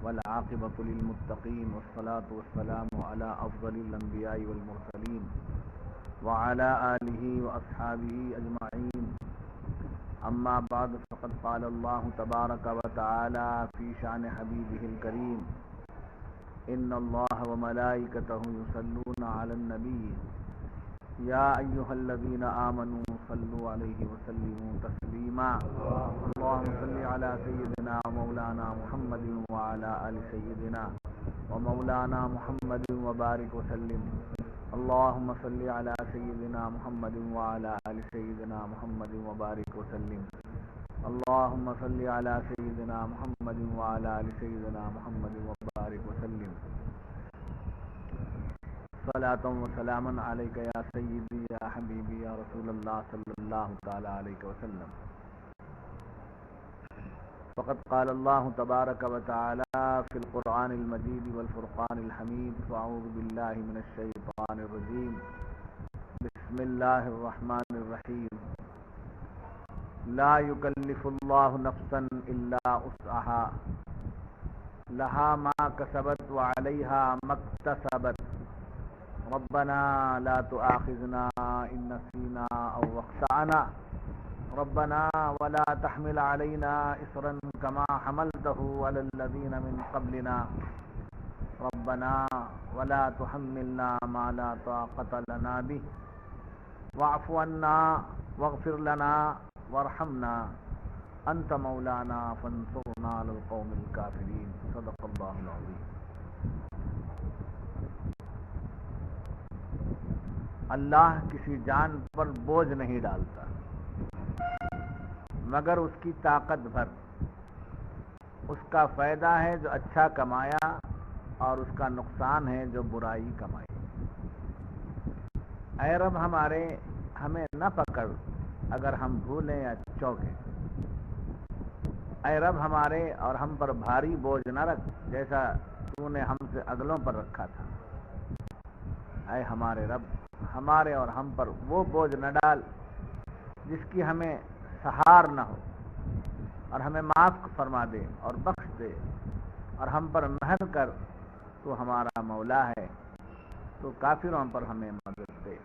والعاقبة للمتقين والصلاة والسلام على أفضل الأنبياء والمرسلين وعلى آله وأصحابه أجمعين. أما بعد فقد قال الله تبارك وتعالى في شأن حبيبه الكريم: إن الله وملائكته يصلون على النبي يا أيها الذين آمنوا صلوا عليه وسلموا تسليما. اللهم صل على سيدنا ومولانا محمد وعلى آل سيدنا ومولانا محمد وبارك وسلم. اللهم صل على سيدنا محمد وعلى آل سيدنا محمد وبارك وسلم. اللهم صل على سيدنا محمد وعلى آل سيدنا محمد وبارك وسلم. صلاة وسلام عليك يا سيدي يا حبيبي يا رسول الله صلى الله تعالى عليه وسلم. فقد قال الله تبارك وتعالى في القرآن المجيد والفرقان الحميد: فأعوذ بالله من الشيطان الرجيم. بسم الله الرحمن الرحيم. لا يكلف الله نفسا إلا وسعها لها ما كسبت وعليها ما اكتسبت ربنا لا تؤاخذنا إن نسينا أو أخطأنا ربنا ولا تحمل علينا إصرا كما حملته على الذين من قبلنا ربنا ولا تحملنا ما لا طاقة لنا به واعف عنا واغفر لنا وارحمنا أنت مولانا فانصرنا على القوم الكافرين. صدق الله العظيم. اللہ کسی جان پر بوجھ نہیں ڈالتا مگر اس کی طاقت بھر. اس کا فائدہ ہے جو اچھا کمایا اور اس کا نقصان ہے جو برائی کمائی. اے رب ہمیں نہ پکڑ اگر ہم بھولیں یا چوکیں. اے رب ہمارے اور ہم پر بھاری بوجھ نہ رکھ جیسا تو نے ہم سے اگلوں پر رکھا تھا. اے ہمارے رب ہمارے اور ہم پر وہ بوجھ نہ ڈال جس کی ہمیں سہار نہ ہو، اور ہمیں معاف فرما دے اور بخش دے اور ہم پر مہر کر. تو ہمارا مولا ہے، تو کافروں پر ہمیں مدد دے.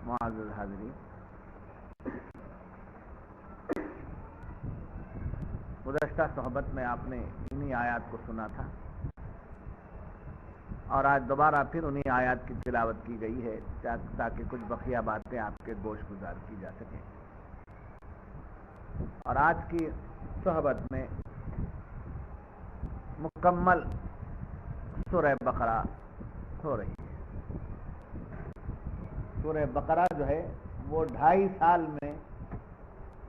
معزز حاضرین، گزشتہ صحبت میں آپ نے انہی آیات کو سنا تھا اور آج دوبارہ پھر انہی آیات کی تلاوت کی گئی ہے تاکہ کچھ بقیہ باتیں آپ کے گوش گزار کی جا سکیں. اور آج کی صحبت میں مکمل سورہ بقرہ ہو رہی ہے. سورہ بقرہ جو ہے وہ 2.5 سال میں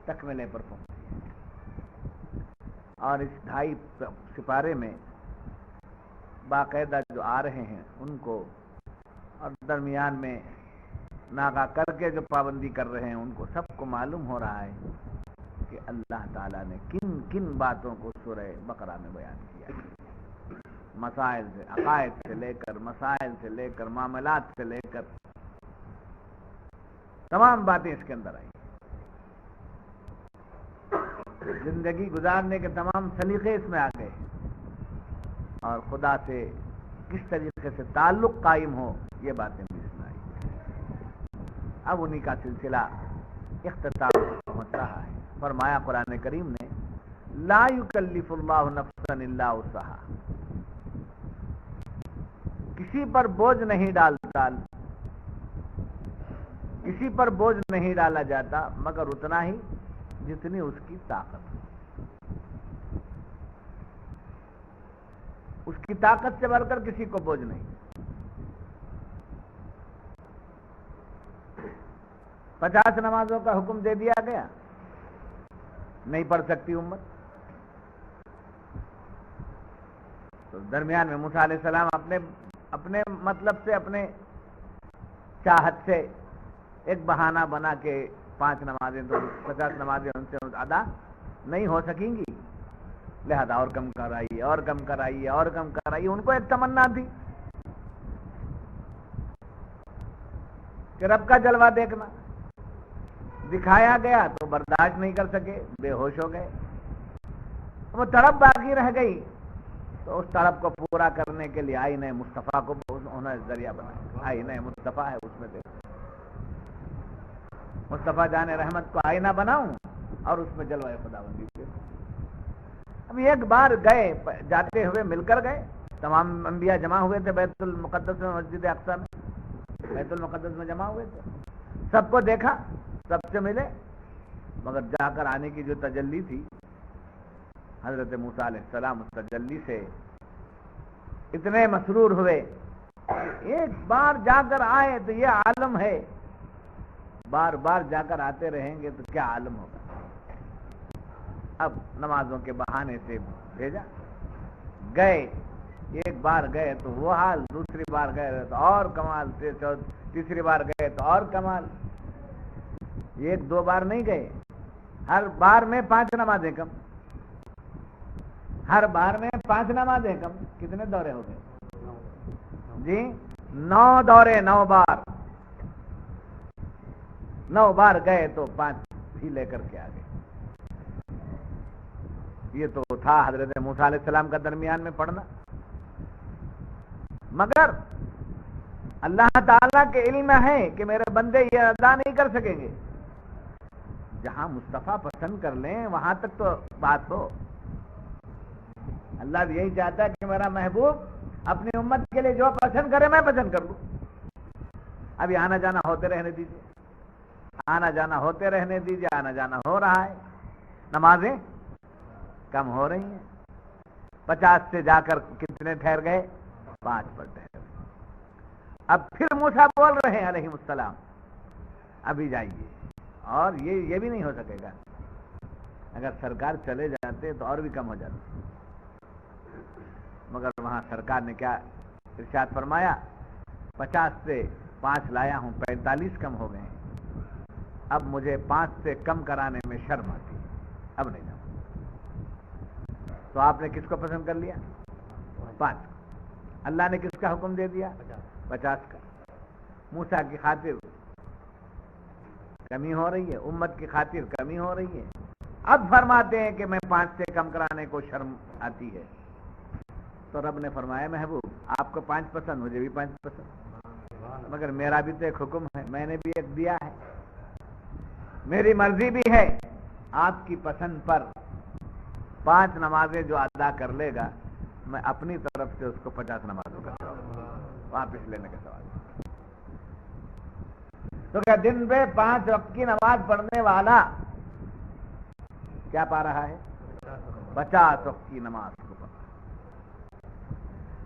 تکملے پر پہنچی ہے، اور اس 2.5 سپارے میں باقاعدہ جو آ رہے ہیں ان کو، اور درمیان میں ناغہ کر کے جو پابندی کر رہے ہیں ان کو، سب کو معلوم ہو رہا ہے کہ اللہ تعالیٰ نے کن کن باتوں کو سورہ بقرہ میں بیان کیا ہے. مسائل سے، عقائد سے لے کر، مسائل سے لے کر، معاملات سے لے کر تمام باتیں اس کے اندر آئی. زندگی گزارنے کے تمام سلیقے اس میں آ گئے، اور خدا سے کس طریقے سے تعلق قائم ہو یہ باتیں بھی اس میں آئی. اب انہی کا سلسلہ اختتام پہنچ رہا ہے. فرمایا قرآن کریم نے: لا یکلف اللہ نفسا الا وسعها. کسی پر بوجھ نہیں ڈالتا، کسی پر بوجھ نہیں ڈالا جاتا مگر اتنا ہی جتنی اس کی طاقت. اس کی طاقت سے بڑھ کر کسی کو بوجھ نہیں. 50 نمازوں کا حکم دے دیا گیا، نہیں پڑھ سکتی امت. تو درمیان میں موسیٰ علیہ السلام اپنے مطلب سے، اپنے چاہت سے ایک بہانہ بنا کے 5 نمازیں تو 50 نمازیں ان سے ادا نہیں ہو سکیں گی، لہذا اور کم کرائیے اور کم کرائیے اور کم کرائیے. ان کو ایک تمنا تھی کہ رب کا جلوہ دیکھنا. دکھایا گیا تو برداشت نہیں کر سکے، بے ہوش ہو گئے. وہ تڑپ باقی رہ گئی، تو اس تڑپ کو پورا کرنے کے لیے آئینہ مصطفیٰ کو انہوں نے ذریعہ بنایا. آئینہ مصطفیٰ ہے، اس میں دیکھو مصطفیٰ جان رحمت کو آئینہ بناؤں اور اس میں جلوہ خداوندی دیکھو. اب ایک بار گئے، جاتے ہوئے مل کر گئے، تمام انبیاء جمع ہوئے تھے بیت المقدس میں، مسجد اقصی میں، بیت المقدس میں جمع ہوئے تھے. سب کو دیکھا، سب سے ملے، مگر جا کر آنے کی جو تجلی تھی حضرت موسیٰ علیہ السلام اس تجلی سے اتنے مسرور ہوئے. ایک بار جا کر آئے تو یہ عالم ہے، بار بار جا کر آتے رہیں گے تو کیا عالم ہوگا. اب نمازوں کے بہانے سے بھیجا، گئے، ایک بار گئے تو وہ حال، دوسری بار گئے تو اور کمال، تیسری بار گئے تو اور کمال. ایک دو بار نہیں گئے، ہر بار میں 5 نمازیں کم، ہر بار میں 5 نمازیں کم. کتنے دورے ہو گئے جی؟ 9 دورے، 9 بار. 9 بار گئے تو 5 ہی لے کر کے آ گئے. یہ تو تھا حضرت موسیٰ علیہ السلام کا درمیان میں پڑھنا. مگر اللہ تعالیٰ کے علم ہے کہ میرے بندے یہ ادا نہیں کر سکیں گے. جہاں مصطفیٰ پسند کر لیں وہاں تک تو بات ہو. اللہ بھی یہی چاہتا ہے کہ میرا محبوب اپنی امت کے لیے جو پسند کرے میں پسند کر لوں. ابھی آنا جانا ہوتے رہنے دیجیے، آنا جانا ہوتے رہنے دیجیے. آنا جانا ہو رہا ہے، نمازیں کم ہو رہی ہیں. 50 سے جا کر کتنے ٹھہر گئے؟ 5 پر ٹھہر گئے. اب پھر موسیٰ بول رہے ہیں علیہ السلام ابھی جائیے. اور یہ بھی نہیں ہو سکے گا. اگر سرکار چلے جاتے تو اور بھی کم ہو جاتے، مگر وہاں سرکار نے کیا ارشاد فرمایا؟ 50 سے 5 لایا ہوں، 45 کم ہو گئے ہیں. اب مجھے 5 سے کم کرانے میں شرم آتی ہے، اب نہیں جاؤں. تو آپ نے کس کو پسند کر لیا؟ 5. اللہ نے کس کا حکم دے دیا؟ 50 کا. موسیٰ کی خاطر کمی ہو رہی ہے، امت کی خاطر کمی ہو رہی ہے. اب فرماتے ہیں کہ میں 5 سے کم کرانے کو شرم آتی ہے. تو رب نے فرمایا محبوب آپ کو 5 پسند، مجھے بھی 5 پسند، مگر میرا بھی تو ایک حکم ہے، میں نے بھی ایک دیا ہے. میری مرضی بھی ہے، آپ کی پسند پر 5 نمازیں جو ادا کر لے گا میں اپنی طرف سے اس کو 50 نمازوں کا واپس لینے کا سوال. تو کیا دن میں 5 وقت کی نماز پڑھنے والا کیا پا رہا ہے؟ 50 وقت کی نماز کو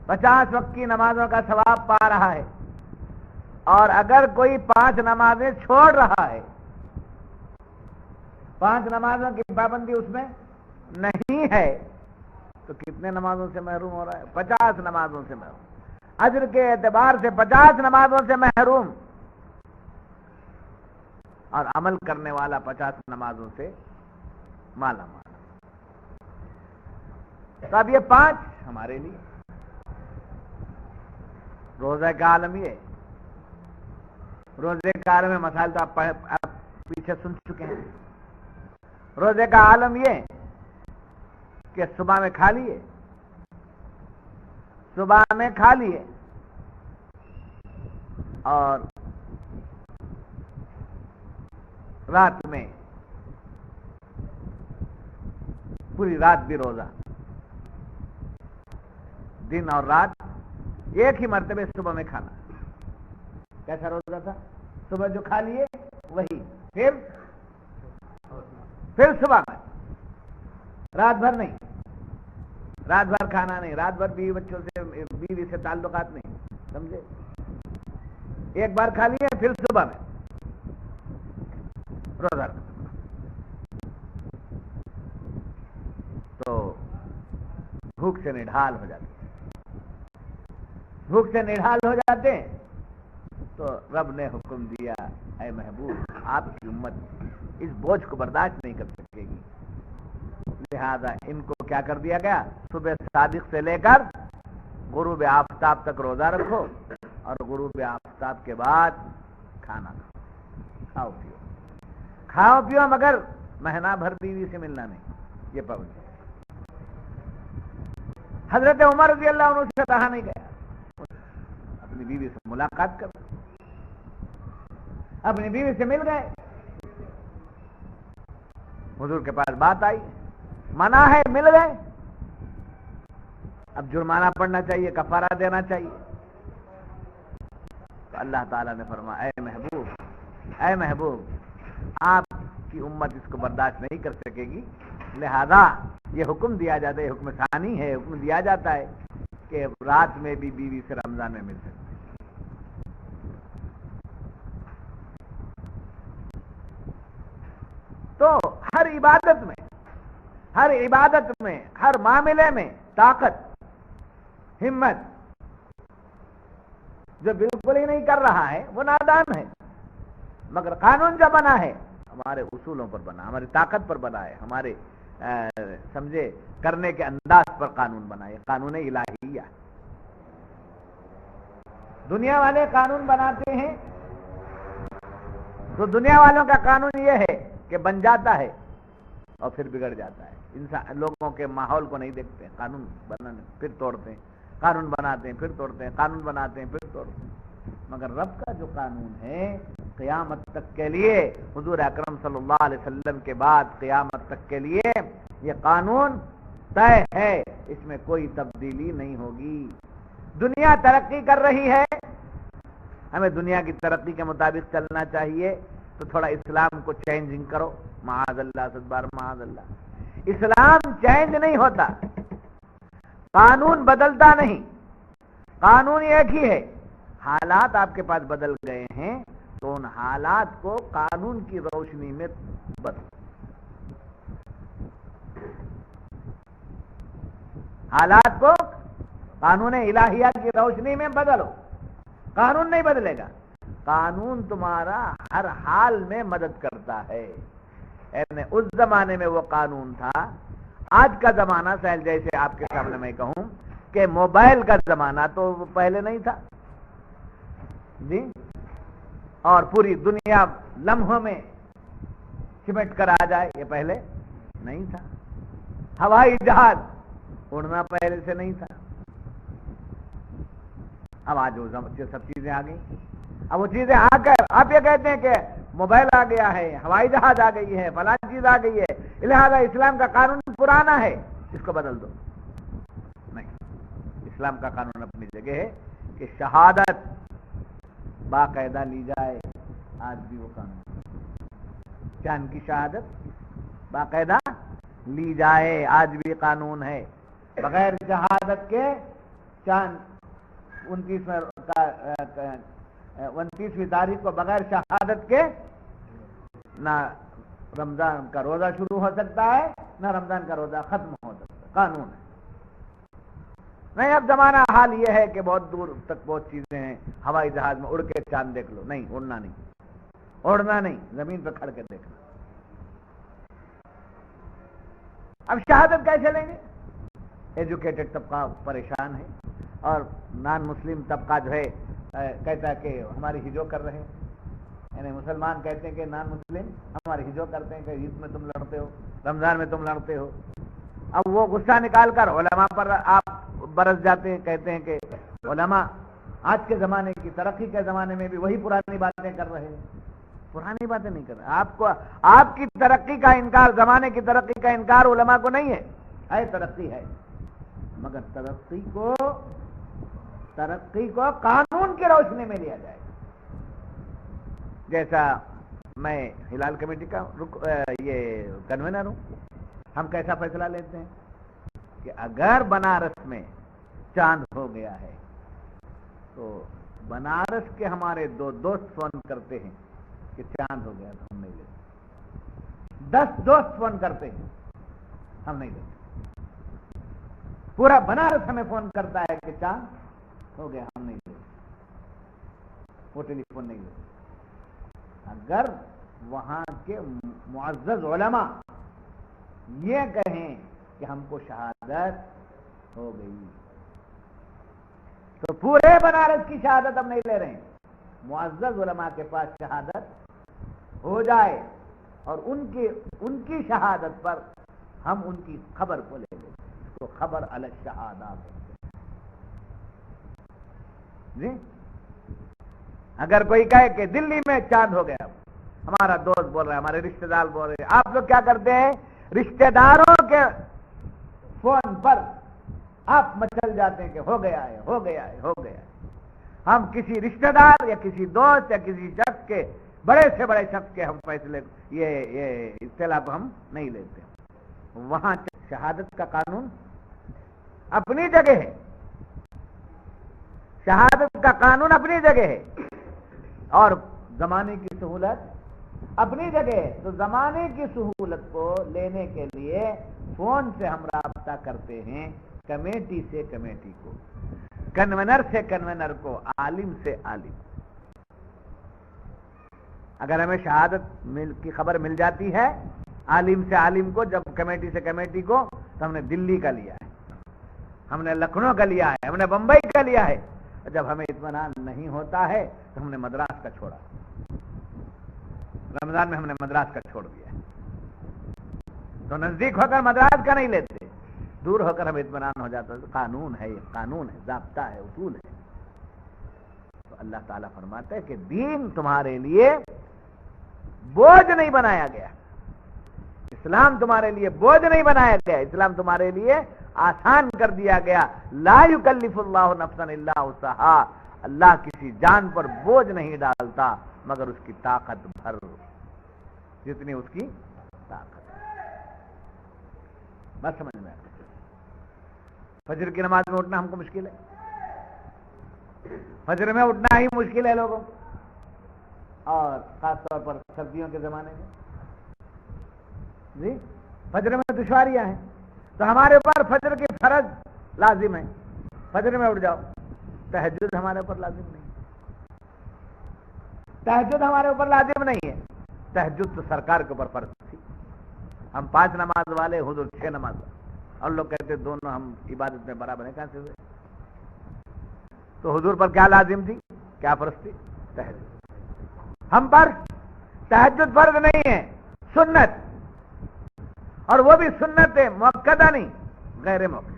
50 وقت کی نمازوں کا ثواب پا رہا ہے. اور اگر کوئی 5 نمازیں چھوڑ رہا ہے، 5 نمازوں کی پابندی اس میں نہیں ہے، تو کتنے نمازوں سے محروم ہو رہا ہے؟ 50 نمازوں سے محروم. اجر کے اعتبار سے 50 نمازوں سے محروم، اور عمل کرنے والا 50 نمازوں سے مالا مال. تو اب یہ 5 ہمارے لیے روزہ کا عالم. یہ روزے کا عالم مسائل تو آپ پیچھے سن چکے ہیں. روزے کا عالم یہ کہ صبح میں کھا لیے، صبح میں کھا لیے اور رات میں پوری رات بھی روزہ، دن اور رات ایک ہی مرتبہ صبح میں کھانا. کیسا روزہ تھا؟ صبح جو کھا لیے وہی، پھر صبح میں، رات بھر نہیں، رات بھر کھانا نہیں، رات بھر بیوی بچوں سے، بیوی سے تعلقات نہیں، سمجھے؟ ایک بار کھا لیے پھر صبح میں روزہ رکھنا. تو بھوک سے نڈھال ہو جاتے، بھوک سے نڈھال ہو جاتے. تو رب نے حکم دیا اے محبوب آپ کی امت اس بوجھ کو برداشت نہیں کر سکے گی، لہذا ان کو کیا کر دیا گیا؟ صبح صادق سے لے کر غروب آفتاب تک روزہ رکھو، اور غروب آفتاب کے بعد کھانا کھاؤ پیو، کھاؤ پیو، مگر مہینہ بھر بیوی سے ملنا نہیں. یہ پابندی. حضرت عمر رضی اللہ عنہ سے رہا نہیں گیا، اپنی بیوی سے ملاقات کر، اپنی بیوی سے مل گئے، حضور کے پاس بات آئی، منع ہے، مل گئے، اب جرمانہ پڑنا چاہیے، کفارہ دینا چاہیے۔ تو اللہ تعالیٰ نے فرمایا اے محبوب آپ کی امت اس کو برداشت نہیں کر سکے گی، لہذا یہ حکم دیا جاتا ہے، حکم ثانی ہے، حکم دیا جاتا ہے کہ رات میں بھی بیوی سے رمضان میں مل سکتے۔ تو ہر عبادت میں ہر معاملے میں طاقت، ہمت جو بالکل ہی نہیں کر رہا ہے وہ نادان ہے، مگر قانون جو بنا ہے ہمارے اصولوں پر بنا، ہماری طاقت پر بنا ہے، ہمارے سمجھے کرنے کے انداز پر قانون بنا ہے، قانون الہیہ۔ دنیا والے قانون بناتے ہیں تو دنیا والوں کا قانون یہ ہے کہ بن جاتا ہے اور پھر بگڑ جاتا ہے، انسان لوگوں کے ماحول کو نہیں دیکھتے ہیں، قانون بنانے پھر توڑتے ہیں، قانون بناتے ہیں پھر توڑتے ہیں، قانون بناتے ہیں پھر توڑتے ہیں، مگر رب کا جو قانون ہے قیامت تک کے لیے، حضور اکرم صلی اللہ علیہ وسلم کے بعد قیامت تک کے لیے یہ قانون طے ہے، اس میں کوئی تبدیلی نہیں ہوگی۔ دنیا ترقی کر رہی ہے، ہمیں دنیا کی ترقی کے مطابق چلنا چاہیے، تو تھوڑا اسلام کو چینجنگ کرو، معاذ اللہ صدبار معاذ اللہ۔ اسلام چینج نہیں ہوتا، قانون بدلتا نہیں، قانون ایک ہی ہے، حالات آپ کے پاس بدل گئے ہیں تو ان حالات کو قانون کی روشنی میں بدلو، حالات کو قانون الہیہ کی روشنی میں بدلو، قانون نہیں بدلے گا، قانون تمہارا ہر حال میں مدد کرتا ہے۔ یعنی اس زمانے میں وہ قانون تھا، آج کا زمانہ سہل جیسے آپ کے سامنے میں کہوں کہ موبائل کا زمانہ تو پہلے نہیں تھا جی، اور پوری دنیا لمحوں میں سمٹ کر آ جائے، یہ پہلے نہیں تھا، ہوائی جہاز اڑنا پہلے سے نہیں تھا، اب آج وہ سب چیزیں آ گئی، اب وہ چیزیں آ کر آپ یہ کہتے ہیں کہ موبائل آ گیا ہے، ہوائی جہاز آ گئی ہے، فلاں چیز آ گئی ہے، لہذا اسلام کا قانون پرانا ہے، اس کو بدل دو۔ نہیں، اسلام کا قانون اپنی جگہ ہے کہ شہادت باقاعدہ لی جائے، آج بھی وہ قانون، چاند کی شہادت باقاعدہ لی جائے، آج بھی قانون ہے، بغیر شہادت کے چاند 29ویں تاریخ کو بغیر شہادت کے نہ رمضان کا روزہ شروع ہو سکتا ہے، نہ رمضان کا روزہ ختم ہو سکتا ہے، قانون ہے۔ نہیں، اب زمانہ حال یہ ہے کہ بہت دور تک بہت چیزیں ہیں، ہوائی جہاز میں اڑ کے چاند دیکھ لو، نہیں، اڑنا نہیں، زمین پہ کھڑ کے دیکھنا۔ اب شہادت کیسے لیں گے؟ ایجوکیٹڈ طبقہ پریشان ہے، اور نان مسلم طبقہ جو ہے کہتا ہے کہ ہماری ہجو کر رہے ہیں، یعنی مسلمان کہتے ہیں کہ نان مسلم ہماری ہجو کرتے ہیں کہ عید میں تم لڑتے ہو، رمضان میں تم لڑتے ہو۔ اب وہ غصہ نکال کر علماء پر آپ برس جاتے ہیں، کہتے ہیں کہ علماء آج کے زمانے کی ترقی کے زمانے میں بھی وہی پرانی باتیں کر رہے ہیں، پرانی باتیں نہیں کر رہے۔ آپ کی ترقی کا انکار، زمانے کی ترقی کا انکار علماء کو نہیں ہے ترقی ہے، مگر ترقی کو قانون کی روشنی میں لیا جائے۔ جیسا میں ہلال کمیٹی کا یہ کنوینر ہوں، ہم کیسا فیصلہ لیتے ہیں کہ اگر بنارس میں چاند ہو گیا ہے تو بنارس کے ہمارے 2 دوست فون کرتے ہیں کہ چاند ہو گیا تو ہم نہیں لیتے، 10 دوست فون کرتے ہیں، ہم نہیں لیتے، پورا بنارس ہمیں فون کرتا ہے کہ چاند ہو گیا، ہم نہیں لیتے، وہ ٹیلی فون نہیں لیتے۔ اگر وہاں کے معزز علماء یہ کہیں کہ ہم کو شہادت ہو گئی تو پورے بنارس کی شہادت ہم نہیں لے رہے ہیں، معزز علماء کے پاس شہادت ہو جائے اور ان کی شہادت پر ہم ان کی خبر کو لے لیں، تو خبر علی الشہادات جی۔ اگر کوئی کہے کہ دلی میں چاند ہو گیا، ہمارا دوست بول رہا ہے، ہمارے رشتہ دار بول رہے ہیں، آپ لوگ کیا کرتے ہیں؟ رشتہ داروں کے فون پر آپ مچل جاتے ہیں کہ ہو گیا ہے، ہو گیا ہے، ہو گیا ہے۔ ہم کسی رشتہ دار یا کسی دوست یا کسی شخص کے، بڑے سے بڑے شخص کے ہم فیصلے، یہ اطلاع ہم نہیں لیتے۔ وہاں شہادت کا قانون اپنی جگہ ہے، شہادت کا قانون اپنی جگہ ہے، اور زمانے کی سہولت اپنی جگہ ہے۔ تو زمانے کی سہولت کو لینے کے لیے فون سے ہم رابطہ کرتے ہیں، کمیٹی سے کمیٹی کو، کنونر سے کنونر کو، عالم سے عالم۔ اگر ہمیں شہادت کی خبر مل جاتی ہے عالم سے عالم کو، جب کمیٹی سے کمیٹی کو، تو ہم نے دلی کا لیا ہے، ہم نے لکھنؤ کا لیا ہے، ہم نے بمبئی کا لیا ہے۔ جب ہمیں اطمینان نہیں ہوتا ہے تو ہم نے مدراس کا چھوڑا، رمضان میں ہم نے مدراس کا چھوڑ دیا ہے۔ تو نزدیک ہو کر مدراس کا نہیں لیتے، دور ہو کر ہمیں اطمینان ہو جاتا ہے۔ قانون ہے، یہ قانون ہے، ضابطہ ہے، اصول ہے۔ تو اللہ تعالیٰ فرماتا ہے کہ دین تمہارے لیے بوجھ نہیں بنایا گیا، اسلام تمہارے لیے بوجھ نہیں بنایا گیا، اسلام تمہارے لیے آسان کر دیا گیا۔ لا یکلف اللہ نفسا الا وسعہا، اللہ کسی جان پر بوجھ نہیں ڈالتا مگر اس کی طاقت بھر، جتنی اس کی طاقت ہے۔ بس سمجھ میں آتا، فجر کی نماز میں اٹھنا ہم کو مشکل ہے، فجر میں اٹھنا ہی مشکل ہے لوگوں، اور خاص طور پر سردیوں کے زمانے میں جی فجر میں دشواریاں ہیں۔ تو ہمارے اوپر فجر کی فرض لازم ہے، فجر میں اٹھ جاؤ۔ تہجد ہمارے اوپر لازم نہیں، تہجد ہمارے اوپر لازم نہیں ہے، تہجد تو سرکار کے اوپر فرض تھی۔ ہم 5 نماز والے، حضور 6 نماز والے، اور لوگ کہتے دونوں ہم عبادت میں برابر ہیں، کہاں سے ہوئے؟ تو حضور پر کیا لازم تھی، کیا فرض تھی؟ تہجد۔ ہم پر تہجد فرض نہیں ہے، سنت، اور وہ بھی سنت ہے مؤکدہ نہیں، غیر موقع۔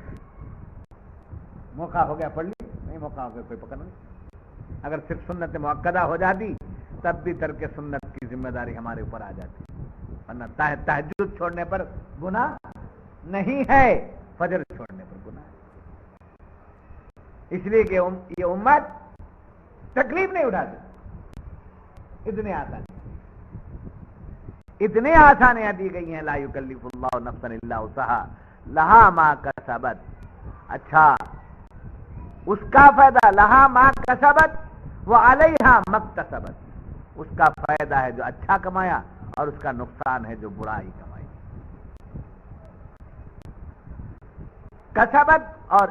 موقع ہو گیا پڑھ لی، نہیں موقع ہو گیا کوئی پکڑ نہیں۔ اگر صرف سنت مؤکدہ ہو جاتی تب بھی ترک سنت کی ذمہ داری ہمارے اوپر آ جاتی، ورنہ تہجد چھوڑنے پر گناہ نہیں ہے، فجر چھوڑنے پر گناہ ہے۔ اس لیے کہ یہ امت تکلیف نہیں اٹھاتی، اتنی آسانیاں دی گئی ہیں۔ لا یکلف اللہ نفسا الا وسعہا لہا ما کسبت، اچھا اس کا فائدہ، لہا ما کسبت وعلیہا ما اکتسبت، اس کا فائدہ ہے جو اچھا کمایا، اور اس کا نقصان ہے جو برائی کمائی۔ کسبت اور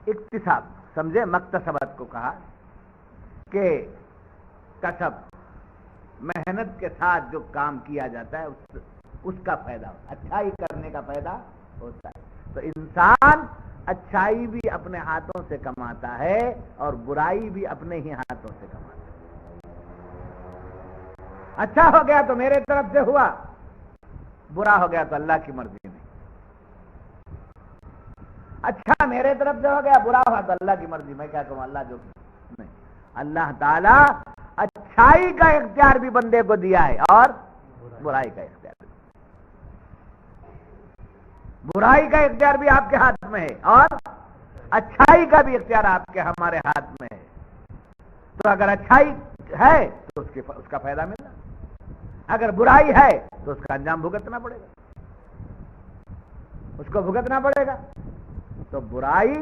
اکتساب سمجھے، مکتسبت کو کہا کہ کسب محنت کے ساتھ جو کام کیا جاتا ہے اس کا فائدہ، اچھائی کرنے کا فائدہ ہوتا ہے۔ تو انسان اچھائی بھی اپنے ہاتھوں سے کماتا ہے اور برائی بھی اپنے ہی ہاتھوں سے کماتا ہے۔ اچھا ہو گیا تو میرے طرف سے ہوا، برا ہو گیا تو اللہ کی مرضی نہیں۔ اچھا میرے طرف سے ہو گیا، برا ہوا تو اللہ کی مرضی، میں کیا کہوں، اللہ جو نہیں۔ اللہ تعالیٰ اچھائی کا اختیار بھی بندے کو دیا ہے اور برائی کا اختیار بھی، برائی کا اختیار بھی آپ کے ہاتھ میں ہے اور اچھائی کا بھی اختیار آپ کے ہمارے ہاتھ میں ہے۔ تو اگر اچھائی ہے تو اس کا فائدہ ملنا، اگر برائی ہے تو اس کا انجام بھگتنا پڑے گا، اس کو بھگتنا پڑے گا۔ تو برائی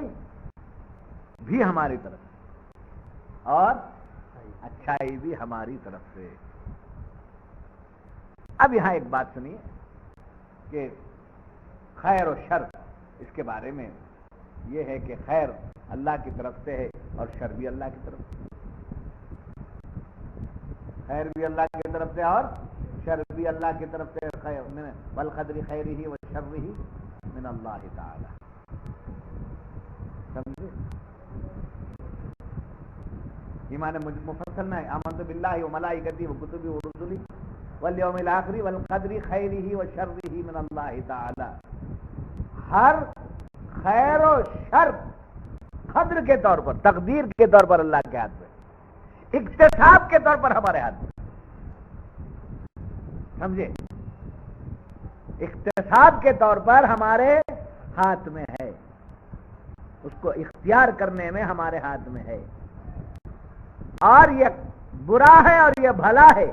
بھی ہماری طرف اور اچھائی بھی ہماری طرف سے۔ اب یہاں ایک بات سنیے کہ خیر و شر، اس کے بارے میں یہ ہے کہ خیر اللہ کی طرف سے ہے اور شر بھی اللہ کی طرف سے، خیر بھی اللہ کی طرف سے اور شر بھی اللہ کی طرف سے، خیر والقدر خیرہ و شرہ من اللہ تعالی، سمجھے؟ ایمان مفصل نہ ہے، آمنت باللہ و ملائکتہ و کتبہ و رسلہ والیوم الآخر والقدر خیرہ و شرہ من اللہ تعالی۔ ہر خیر و شر قدر کے طور پر، تقدیر کے طور پر اللہ کے ہاتھ میں، اکتساب کے طور پر ہمارے ہاتھ میں. سمجھے؟ اکتساب کے طور پر ہمارے ہاتھ میں ہے، اس کو اختیار کرنے میں ہمارے ہاتھ میں ہے. اور یہ برا ہے اور یہ بھلا ہے،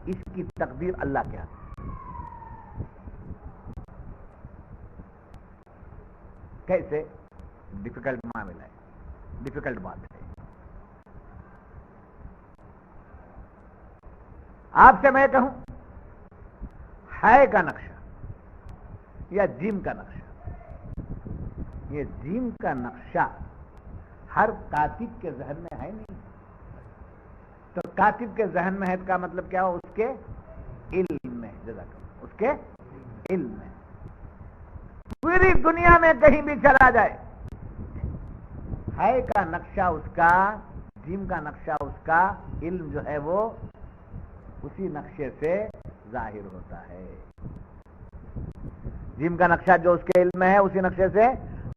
اس کی تقدیر اللہ کے ہاتھ میں. کیسے؟ ڈیفیکلٹ معاملہ ہے، ڈیفیکلٹ بات ہے. آپ سے میں کہوں ہے کا نقشہ یا جیم کا نقشہ، یہ جیم کا نقشہ ہر کاتب کے ذہن میں ہے نہیں. تو کاتب کے ذہن میں ہے کا مطلب کیا ہو؟ اس کے علم میں، جزاک اللہ، اس کے علم میں. پوری دنیا میں کہیں بھی چلا جائے، ہے کا نقشہ اس کا، جیم کا نقشہ اس کا، علم جو ہے وہ اسی نقشے سے ظاہر ہوتا ہے. جیم کا نقشہ جو اس کے علم میں ہے اسی نقشے سے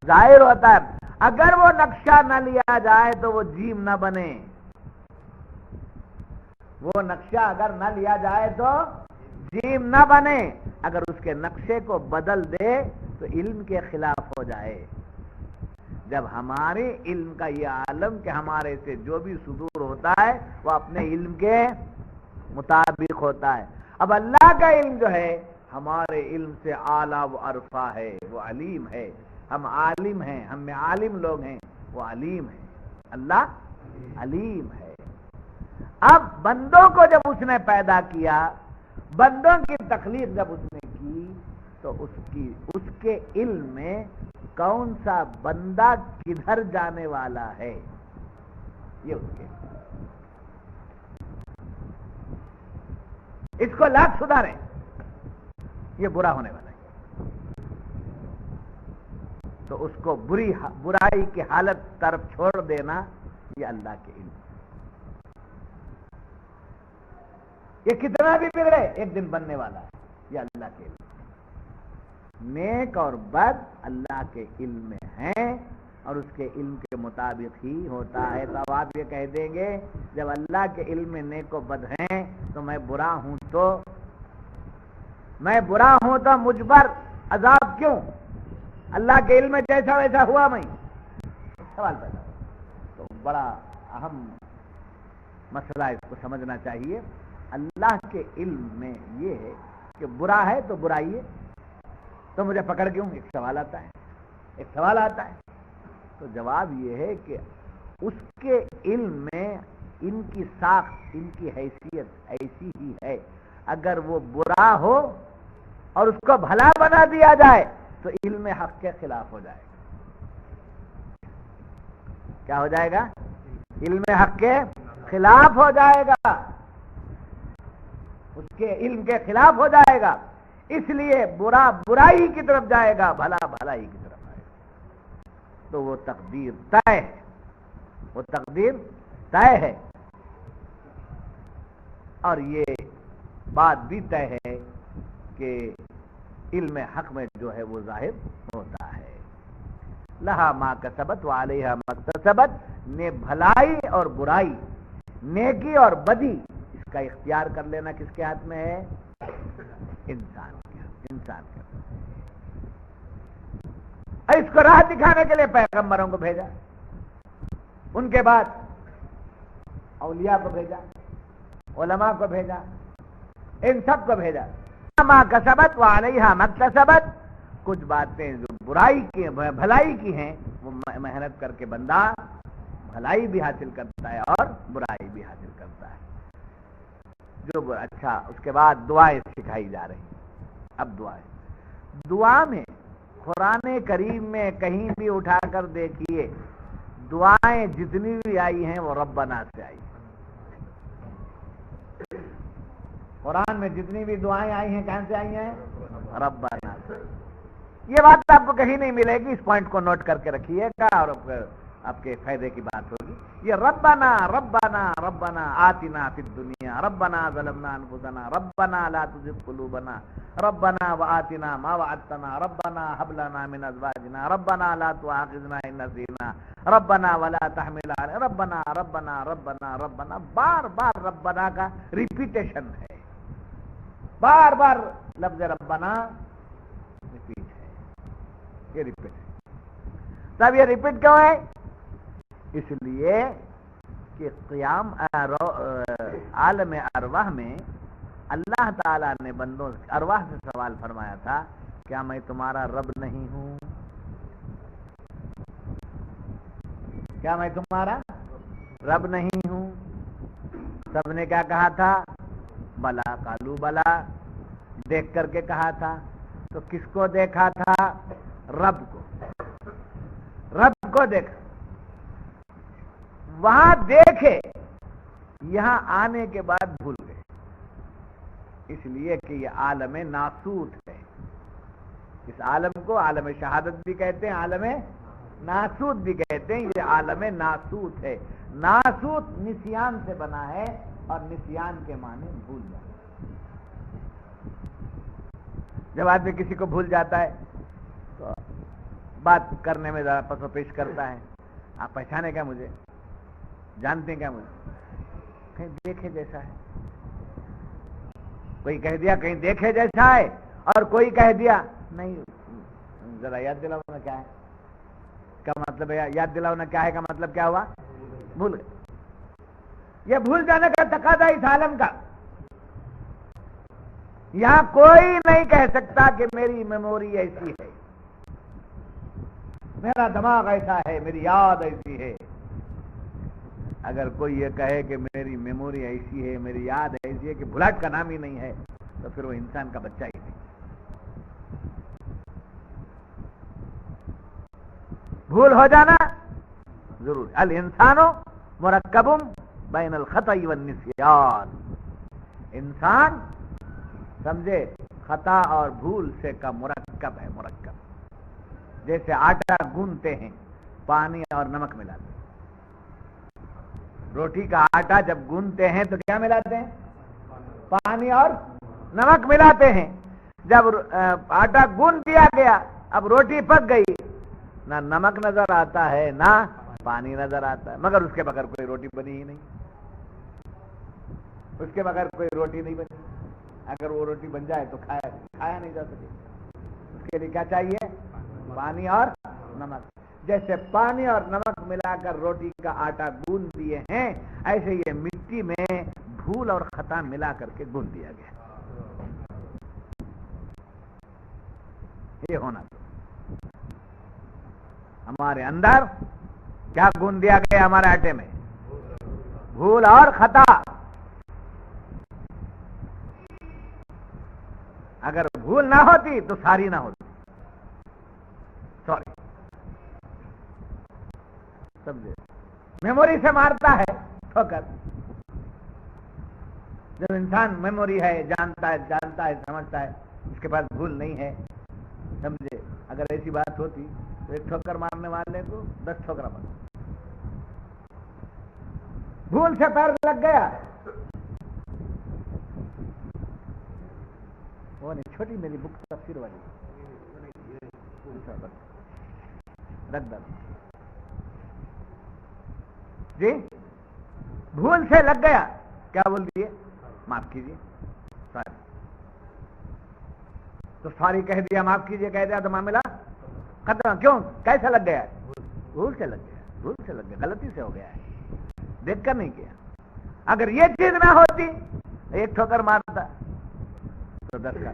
ظاہر ہوتا ہے. اگر وہ نقشہ نہ لیا جائے تو وہ جیم نہ بنے. وہ نقشہ اگر نہ لیا جائے تو جیم نہ بنے. اگر اس کے نقشے کو بدل دے تو علم کے خلاف ہو جائے. جب ہمارے علم کا یہ عالم کہ ہمارے سے جو بھی صدور ہوتا ہے وہ اپنے علم کے مطابق ہوتا ہے. اب اللہ کا علم جو ہے ہمارے علم سے اعلیٰ و ارفع ہے، وہ علیم ہے. ہم عالم ہیں، ہم میں عالم لوگ ہیں، وہ علیم ہے. اللہ علیم ہے. اب بندوں کو جب اس نے پیدا کیا، بندوں کی تخلیق جب اس نے کی، تو اس کے علم میں کون سا بندہ کدھر جانے والا ہے، یہ اس کے. اس کو لاکھ سدھاریں، یہ برا ہونے والا ہے. تو اس کو برائی کی حالت طرف چھوڑ دینا، یہ اللہ کے علم. یہ کتنا بھی بگڑے ایک دن بننے والا ہے، یہ اللہ کے علم. نیک اور بد اللہ کے علم میں ہیں اور اس کے علم کے مطابق ہی ہوتا ہے. تو اب آپ یہ کہہ دیں گے جب اللہ کے علم میں نیک و بد ہیں تو میں برا ہوں تو مجھ پر عذاب کیوں؟ اللہ کے علم میں جیسا ویسا ہوا میں. سوال پیدا ہو. تو بڑا اہم مسئلہ اس کو سمجھنا چاہیے. اللہ کے علم میں یہ ہے کہ برا ہے تو برائی ہے، تو مجھے پکڑ کیوں؟ ایک سوال آتا ہے. تو جواب یہ ہے کہ اس کے علم میں ان کی ساخت، ان کی حیثیت ایسی ہی ہے. اگر وہ برا ہو اور اس کو بھلا بنا دیا جائے تو علم حق کے خلاف ہو جائے گا. کیا ہو جائے گا؟ علم حق کے خلاف ہو جائے گا، اس کے علم کے خلاف ہو جائے گا. اس لیے برا برائی کی طرف جائے گا، بھلا بھلائی کی طرف آئے گا. تو وہ تقدیر طے ہے. اور یہ بات بھی طے ہے کہ علم حق میں جو ہے وہ ظاہر ہوتا ہے. لہا ما کسبت وعلیہا ما اکتسبت. نے بھلائی اور برائی، نیکی اور بدی، اس کا اختیار کر لینا کس کے ہاتھ میں ہے؟ انسان کے. اس کو راہ دکھانے کے لیے پیغمبروں کو بھیجا، ان کے بعد اولیاء کو بھیجا، علماء کو بھیجا، ان سب کو بھیجا. ما کسبت وعلیہا ما اکتسبت. کچھ باتیں جو برائی کی بھلائی کی ہیں وہ محنت کر کے بندہ بھلائی بھی حاصل کرتا ہے اور برائی بھی حاصل کرتا ہے. جو اچھا، اس کے بعد دعائیں سکھائی جا رہی. اب دعا میں قرآن کریم میں کہیں بھی اٹھا کر دیکھیے، دعائیں جتنی بھی آئی ہیں وہ ربنا سے آئی. قرآن میں جتنی بھی دعائیں آئی ہیں کہاں سے آئی ہیں؟ ربنا سے. یہ بات آپ کو کہیں نہیں ملے گی. اس پوائنٹ کو نوٹ کر کے رکھیے گا اور آپ کے فائدے کی بات ہوگی. یہ ربنا ربنا ربنا آتنا فی الدنیا ربنا ظلمنا انفسنا ربنا لا تزغ قلوبنا ربنا وآتنا ما وعدتنا ربنا هب لنا من ازواجنا ربنا لا تؤاخذنا ان نسينا ربنا ولا تحمل علينا ربنا ربنا ربنا ربنا. بار بار ربنا کا ریپیٹیشن ہے, بار بار لفظ ربنا ریپیٹ ہے, یہ ریپیٹ ہے. تب یہ ریپیٹ کیوں ہے؟ اس لیے کہ قیام عالم ارواح میں اللہ تعالیٰ نے بندوں ارواح سے سوال فرمایا تھا, کیا میں تمہارا رب نہیں ہوں؟ کیا میں تمہارا رب نہیں ہوں؟ سب نے کیا کہا تھا؟ بلا. قالو بلا, دیکھ کر کے کہا تھا. تو کس کو دیکھا تھا؟ رب کو. رب کو دیکھا. وہاں دیکھے, یہاں آنے کے بعد بھول گئے. اس لیے کہ یہ عالم ناسوت ہے. اس عالم کو عالم شہادت بھی کہتے ہیں, عالم ناسوت بھی کہتے ہیں. یہ عالم ناسوت ہے. ناسوت نسیان سے بنا ہے, اور نسیان کے معنی بھول جانا. جب آدمی کسی کو بھول جاتا ہے تو بات کرنے میں ذرا پس و پیش کرتا ہے. آپ پہچانے کیا مجھے؟ جانتے ہیں کیا مجھے؟ کہیں دیکھے جیسا ہے. کوئی کہہ دیا کہیں دیکھے جیسا ہے, اور کوئی کہہ دیا نہیں. ذرا یاد دلاؤ نا کیا ہے کا مطلب ہے. یاد دلاؤ نا کیا ہے کا مطلب کیا ہوا؟ بھول گئے. یہ بھول جانے کا تقاضا اس عالم کا. یہاں کوئی نہیں کہہ سکتا کہ میری میموری ایسی ہے, میرا دماغ ایسا ہے, میری یاد ایسی ہے. اگر کوئی یہ کہے کہ میری میموری ایسی ہے, میری یاد ایسی ہے, کہ بھلاٹ کا نام ہی نہیں ہے, تو پھر وہ انسان کا بچہ ہی نہیں. بھول ہو جانا ضرور. الانسان مرکب بین الخطأ والنسیان. انسان سمجھے خطا اور بھول سے کا مرکب ہے. مرکب جیسے آٹا گوندتے ہیں, پانی اور نمک ملاتے ہیں. روٹی کا آٹا جب گوندتے ہیں تو کیا ملاتے ہیں؟ پانی اور نمک ملاتے ہیں. جب آٹا گوند دیا گیا, اب روٹی پک گئی, نہ نمک نظر آتا ہے نہ پانی نظر آتا ہے, مگر اس کے بغیر کوئی روٹی بنی ہی نہیں. اس کے بغیر کوئی روٹی نہیں بنی. اگر وہ روٹی بن جائے تو کھایا نہیں جا سکے. اس کے لیے کیا چاہیے؟ پانی اور نمک. جیسے پانی اور نمک ملا کر روٹی کا آٹا گوند دیے ہیں, ایسے یہ مٹی میں بھول اور خطا ملا کر کے گوند دیا گیا. یہ ہونا ہمارے اندر کیا گوند دیا گیا ہمارے آٹے میں؟ بھول اور خطا. اگر بھول نہ ہوتی تو ساری نہ ہوتی. سوری, سمجھے؟ میموری سے مارتا ہے ٹھوکر. جب انسان میموری ہے, جانتا ہے سمجھتا ہے, اس کے پاس بھول نہیں ہے, سمجھے؟ اگر ایسی بات ہوتی تو ایک ٹھوکر مارنے والے کو 10 ٹھوکرا مارتا. بھول سے پیر لگ گیا, وہ نہیں. چھوٹی میری بک تفسیر والی رکھ دو جی. بھول سے لگ گیا, کیا بول دیے؟ معاف کیجیے. سوری. تو سوری کہہ دیا, معاف کیجیے کہہ دیا, تو معاملہ ختم. کیوں؟ کیسا لگ گیا؟ بھول سے لگ گیا. بھول سے لگ گیا, غلطی سے ہو گیا ہے, دیکھ کر نہیں کیا. اگر یہ چیز نہ ہوتی, ایک ٹھوکر مارتا تو 10 کا.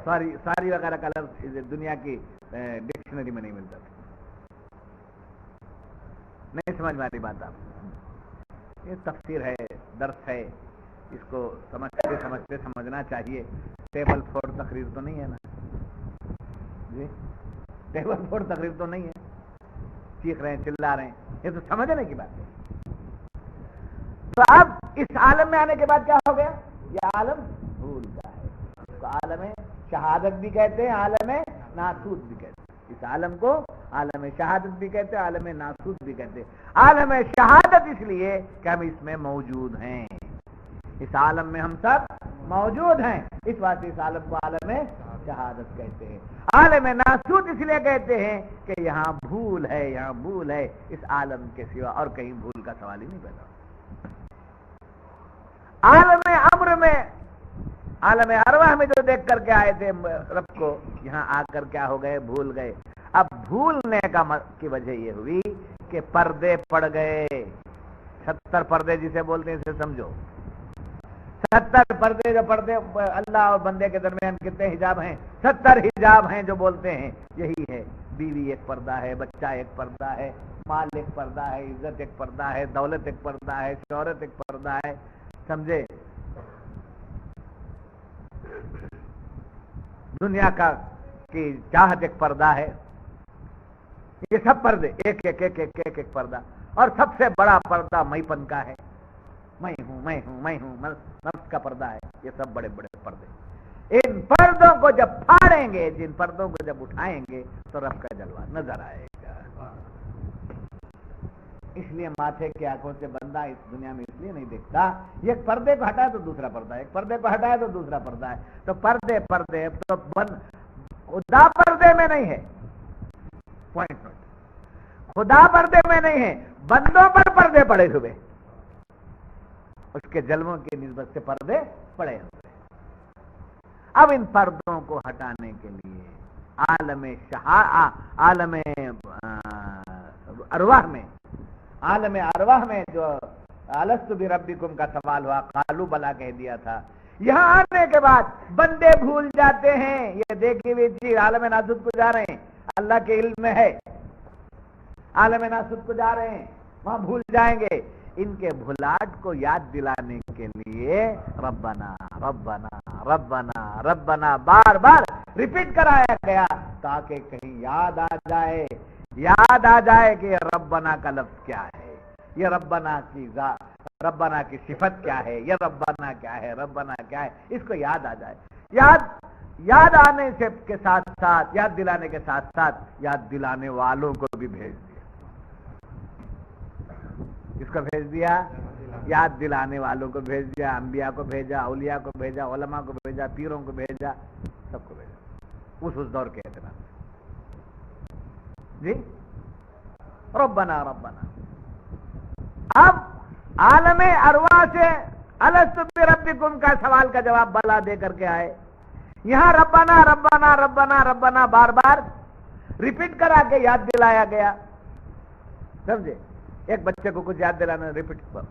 ساری وغیرہ کا لفظ دنیا کی ڈکشنری میں نہیں ملتا تھا. نہیں سمجھ میں آ رہی بات آپ؟ یہ تفسیر ہے, درس ہے, اس کو سمجھتے سمجھتے سمجھنا چاہیے. ٹیبل فور تقریر تو نہیں ہے نا جی؟ ٹیبل فور تقریر تو نہیں ہے. چیخ رہے ہیں, چلا رہے ہیں, یہ تو سمجھنے کی بات ہے. تو اب اس عالم میں آنے کے بعد کیا ہو گیا؟ یہ عالم بھول کا ہے. اس کو عالم شہادت بھی کہتے ہیں, عالم ناسوت بھی کہتے ہیں. اس عالم کو عالم شہادت بھی کہتے ہیں، عالم ناسوت بھی کہتے ہیں۔ عالم شہادت اس لیے کہ ہم اس میں موجود ہیں، اس عالم میں ہم سب موجود ہیں، اس واسطے اس عالم کو عالم شہادت کہتے ہیں۔ عالم ناسوت اس لیے کہتے ہیں کہ یہاں بھول ہے، یہاں بھول ہے، اس عالم کے سوا اور کہیں بھول کا سوال ہی نہیں پیدا ہوتا۔ عالم امر میں، عالم ارواح میں جو دیکھ کر کے آئے تھے رب کو، یہاں آ کر کیا ہو گئے؟ بھول گئے۔ اب بھولنے کی وجہ یہ ہوئی کہ پردے پڑ گئے، 70 پردے جسے بولتے ہیں، اسے سمجھو۔ 70 پردے جو پردے اللہ اور بندے کے درمیان کتنے حجاب ہیں؟ 70 حجاب ہیں جو بولتے ہیں، یہی ہے۔ بیوی ایک پردہ ہے، بچہ ایک پردہ ہے، مال ایک پردہ ہے، عزت ایک پردہ ہے، دولت ایک پردہ ہے، شہرت ایک پردہ ہے، سمجھے؟ دنیا کی چاہت ایک پردہ ہے، یہ سب پردے ایک ایک ایک ایک ایک ایک پردہ۔ اور سب سے بڑا پردہ میں پن کا ہے، میں ہوں میں ہوں میں ہوں، نفس کا پردہ ہے۔ یہ سب بڑے بڑے پردے، ان پردوں کو جب پھاڑیں گے، جن پردوں کو جب اٹھائیں گے تو رب کا جلوہ نظر آئے گا۔ اس لیے ماتھے کی آنکھوں سے بندہ اس دنیا میں اس لیے نہیں دیکھتا، ایک پردے کو ہٹائے تو دوسرا پردہ ہے، ایک پردے کو ہٹائے تو دوسرا پردہ ہے، تو پردے پردے تو خدا پردے میں نہیں ہے، پوائنٹ نوٹ، خدا پردے میں نہیں ہے، بندوں پر پردے پڑے ہوئے، اس کے جلووں کی نسبت سے پردے پڑے ہوئے۔ اب ان پردوں کو ہٹانے کے لیے عالم ارواح میں جو الست بربکم کا سوال ہوا، قالوا بلا کہہ دیا تھا، یہاں آنے کے بعد بندے بھول جاتے ہیں۔ یہ دیکھی ہوئی چیز عالم ناسوت کو جا رہے ہیں، اللہ کے علم میں ہے، عالم ناسوت کو جا رہے ہیں، وہاں بھول جائیں گے۔ ان کے بھلاٹ کو یاد دلانے کے لیے ربنا ربنا ربنا ربنا بار بار ریپیٹ کرایا گیا، تاکہ کہیں یاد آ جائے، یاد آ جائے کہ یہ ربنا کا لفظ کیا ہے، یہ ربنا کی صفت کیا ہے، یہ ربنا کیا ہے، ربنا کیا ہے، اس کو یاد آ جائے۔ یاد آنے سے کے ساتھ ساتھ، یاد دلانے کے ساتھ ساتھ یاد دلانے والوں کو بھی بھیج دیا۔ کس کو بھیج دیا؟ یاد دلانے والوں کو بھیج دیا، انبیاء کو بھیجا، اولیاء کو بھیجا، علماء کو بھیجا، پیروں کو بھیجا، سب کو بھیجا اس دور کے اعتبار سے۔ جی ربنا ربنا۔ اب عالم ارواح سے الست بربکم کا سوال کا جواب بلا دے کر کے آئے، یہاں ربنا ربنا ربنا ربنا بار بار ریپیٹ کرا کے یاد دلایا گیا، سمجھے؟ ایک بچے کو کچھ یاد دلانا، ریپیٹ کرو،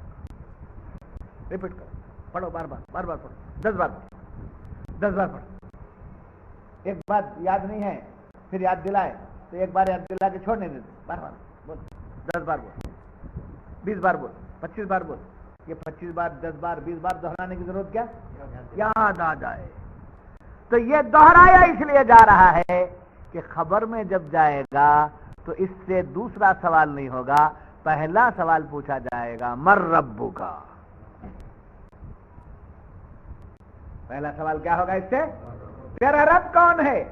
پڑھو، بار بار پڑھو، 10 بار پڑھو، 10 بار پڑھو۔ ایک بات یاد نہیں ہے پھر یاد دلائے تو ایک بار یاد دلا کے چھوڑنے دیتے، بار بار بول، 10 بار بول، 20 بار بول، 25 بار بول۔ یہ 25 بار 10 بار 20 بار دہرانے کی ضرورت کیا؟ یاد آ جائے۔ تو یہ دہرایا اس لیے جا رہا ہے کہ خبر میں جب جائے گا تو اس سے دوسرا سوال نہیں ہوگا، پہلا سوال پوچھا جائے گا مر ربو کا۔ پہلا سوال کیا ہوگا اس سے؟ تیرا رب کون ہے؟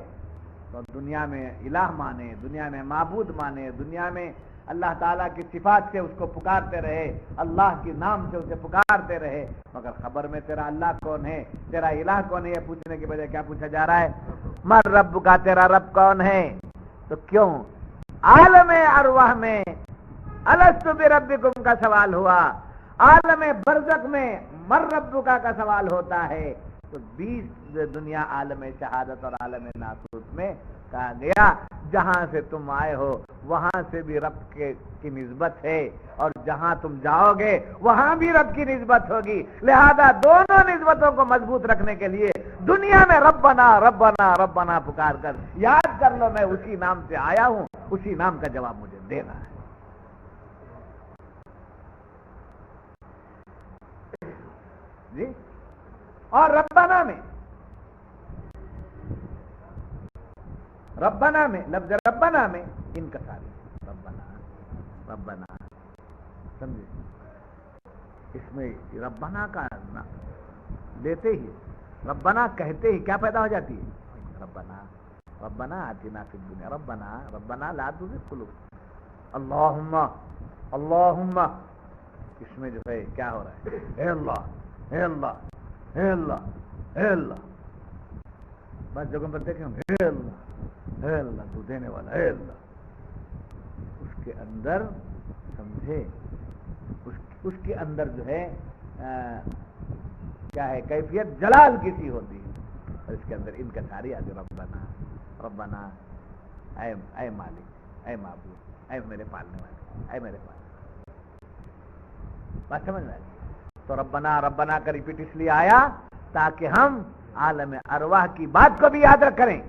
تو دنیا میں الہ مانے، دنیا میں معبود مانے، دنیا میں اللہ تعالیٰ کی صفات سے اس کو پکارتے رہے، اللہ کے نام سے اسے پکارتے رہے، مگر خبر میں تیرا اللہ کون ہے، تیرا الہ کون ہے، یہ پوچھنے کے بجائے کیا پوچھا جا رہا ہے؟ مر رب کا، تیرا رب کون ہے؟ تو کیوں عالم ارواح میں الست بربکم کا سوال ہوا، عالم برزخ میں مر ربک کا سوال ہوتا ہے، تو 20 دنیا عالم شہادت اور عالم ناسوت میں کہا گیا جہاں سے تم آئے ہو وہاں سے بھی رب کی نسبت ہے، اور جہاں تم جاؤ گے وہاں بھی رب کی نسبت ہوگی، لہذا دونوں نسبتوں کو مضبوط رکھنے کے لیے دنیا میں ربنا ربنا ربنا پکار کر یاد کر لو میں اسی نام سے آیا ہوں، اسی نام کا جواب مجھے دینا ہے۔ جی اور ربنا میں لفظ ربنا میں انکساری، ربنا سمجھے؟ اس میں ربنا کا لیتے ہی، ربنا کہتے ہی کیا پیدا ہو جاتی ہے؟ ربنا ربنا آتنا فی الدنیا ربنا لا تزغ قلوبنا اللہم اس میں جو ہے کیا ہو رہا ہے؟ اے اللہ اے اللہ اے اللہ اے اللہ، بس جگہوں پر دیکھیں اے اللہ تو دینے والا اے اللہ، اس کے اندر سمجھے اس کے اندر جو ہے کیا ہے کیفیت جلال کی سی ہوتی ہے، اور اس کے اندر انکساری آتی، ربنا اے مالک اے معبود اے میرے پالنے والے اے میرے پالنے، بات سمجھ میں آئی؟ تو ربنا کا ریپیٹ اس لیے آیا تاکہ ہم عالم ارواح کی بات کو بھی یاد رکھ کریں،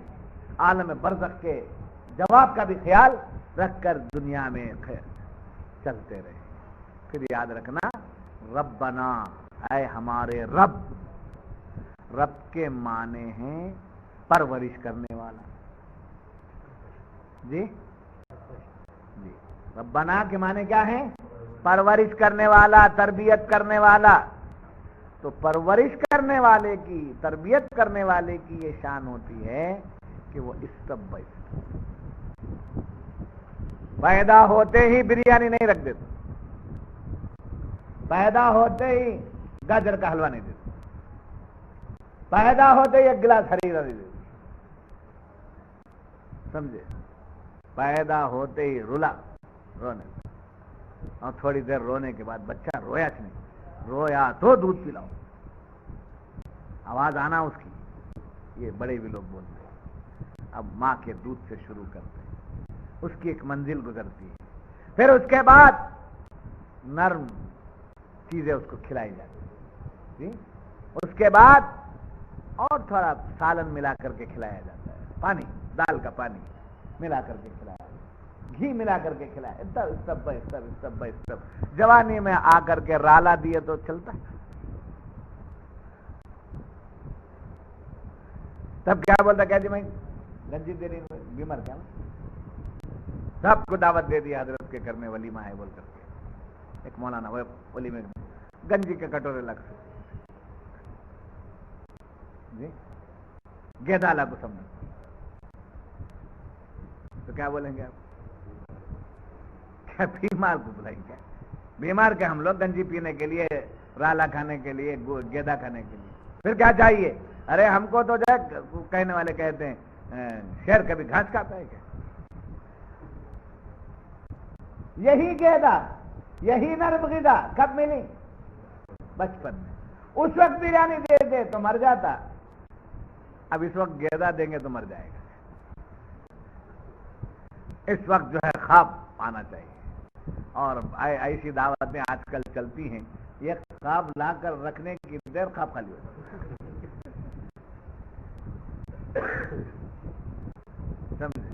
عالم برزخ کے جواب کا بھی خیال رکھ کر دنیا میں چلتے رہے۔ پھر یاد رکھنا ربنا اے ہمارے رب کے معنی ہیں پرورش کرنے والا، جی ربنا کے معنی کیا ہیں؟ پرورش کرنے والا، تربیت کرنے والا۔ تو پرورش کرنے والے کی، تربیت کرنے والے کی یہ شان ہوتی ہے کہ وہ اسٹیپ بائی اسٹیپ، پیدا ہوتے ہی بریانی نہیں رکھ دیتے، پیدا ہوتے ہی گاجر کا حلوہ نہیں دیتے، پیدا ہوتے ہی ایک گلاس ہری نہیں دیتے، سمجھے؟ پیدا ہوتے ہی رونے، اور تھوڑی دیر رونے کے بعد بچہ رویا نہیں، رویا تو دودھ پلاؤ، آواز آنا اس کی، یہ بڑے بھی لوگ بولتے ہیں۔ اب ماں کے دودھ سے شروع کرتے ہیں، اس کی ایک منزل گزرتی ہے، پھر اس کے بعد نرم چیزیں اس کو کھلائی جاتی ہیں، جی؟ اس کے بعد اور تھوڑا سالن ملا کر کے کھلایا جاتا ہے، پانی، دال کا پانی ملا کر کے کھلایا، گھی ملا کر کے کھلایا، اسٹیپ بائی اسٹیپ۔ جوانی میں آ کر کے رالا دیے تو چلتا ہے، تب کیا بولتا، کیا جی میں گنجی دے رہی بیمار کیا، سب کو دعوت دے دیا حضرت کے گھر میں ولیمہ ہے بول کر کے، ایک مولانا وہ ولیمے گنجی کے کٹورے لگ سے، جی گیدالا کو سمجھ، تو کیا بولیں گے آپ؟ کیا بیمار کو بلائیں گے؟ بیمار کے ہم لوگ گنجی پینے کے لیے، رالا کھانے کے لیے، گیدا کھانے کے لیے، پھر کیا چاہیے؟ ارے ہم کو تو جو ہے کہنے والے کہتے ہیں شیر کبھی گھاس کھاتا ہے کیا؟ یہی گیدا، یہی نرم غذا کب ملی؟ بچپن میں، اس وقت بریانی دے دے تو مر جاتا، اب اس وقت گیدا دیں گے تو مر جائے گا۔ اس وقت جو ہے خواب آنا چاہیے، اور ایسی دعوتیں آج کل چلتی ہیں، یہ خواب لا کر رکھنے کی دیر خواب خالی ہو جاتا ہے، سمجھے؟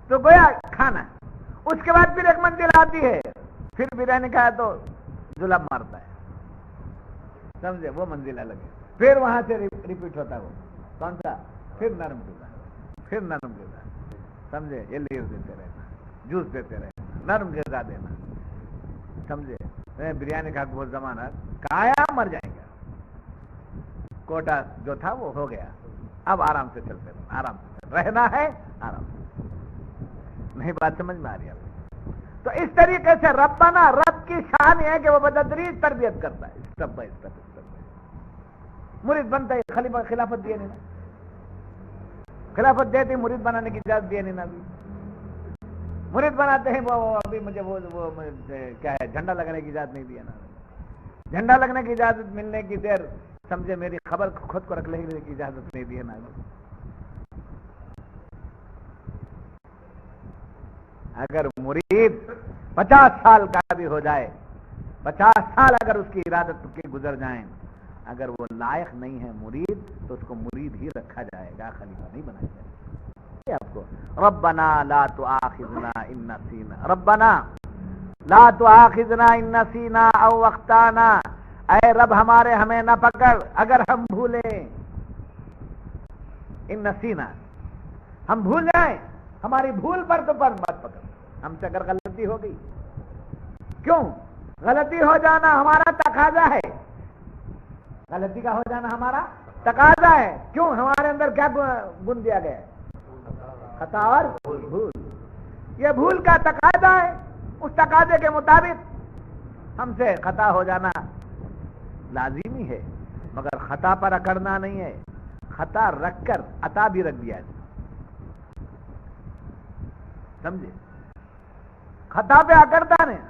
تو گویا کھانا، اس کے بعد پھر ایک منزل آتی ہے، پھر بریانی کھایا تو جلب مارتا ہے، سمجھے؟ وہ منزل الگ ہے، پھر وہاں سے ریپیٹ ہوتا ہے، وہ کون سا؟ پھر نرم غذا، پھر نرم غذا، سمجھے؟ یہ لیز دیتے رہنا، جوس دیتے رہنا، نرم غذا دینا، سمجھے؟ بریانی کھا کے بہت زمانہ کھایا مر جائیں گے، کوٹا جو تھا وہ ہو گیا، اب آرام سے چلتے رہنا، آرام سے رہنا ہے، آرام سے۔ نہیں بات سمجھ میں آ رہی ہے؟ تو اس طریقے سے ربنا، رب کی شان یہ ہے کہ وہ بتدریج تربیت کرتا ہے، اسٹیپ بائی اسٹیپ، مرید بنتا ہے، خلافت دیے نہیں، خلافت دیتے مرید بنانے کی اجازت دیے نہیں، ابھی مرید بناتے ہیں، وہ ابھی مجھے وہ کیا ہے جھنڈا لگانے کی اجازت نہیں دیا نا، جھنڈا لگنے کی اجازت ملنے کی دیر سمجھے میری خبر خود کو رکھ لینے کی اجازت نہیں دی ہے نا۔ اگر مرید 50 سال کا بھی ہو جائے، 50 سال اگر اس کی ارادت کے گزر جائیں، اگر وہ لائق نہیں ہے مرید تو اس کو مرید ہی رکھا جائے گا، خلیفہ نہیں بنایا جائے گا۔ آپ کو ربنا لا تؤاخذنا ان نسینا، ربنا لا تؤاخذنا ان نسینا او اخطانا، اے رب ہمارے ہمیں نہ پکڑ اگر ہم بھولیں، ان نسینا ہم بھول جائیں، ہماری بھول پر تو پر مت پکڑ، ہم سے اگر غلطی ہو گئی، کیوں؟ غلطی ہو جانا ہمارا تقاضا ہے، غلطی کا ہو جانا ہمارا تقاضا ہے. کیوں؟ ہمارے اندر کیا گن دیا گیا ہے؟ خطا اور بھول. یہ بھول کا تقاضا ہے. اس تقاضے کے مطابق ہم سے خطا ہو جانا لازمی ہے، مگر خطا پر اکڑنا نہیں ہے. خطا رکھ کر عطا بھی رکھ دیا جائے. سمجھے؟ خطا پہ اکڑتا نہیں.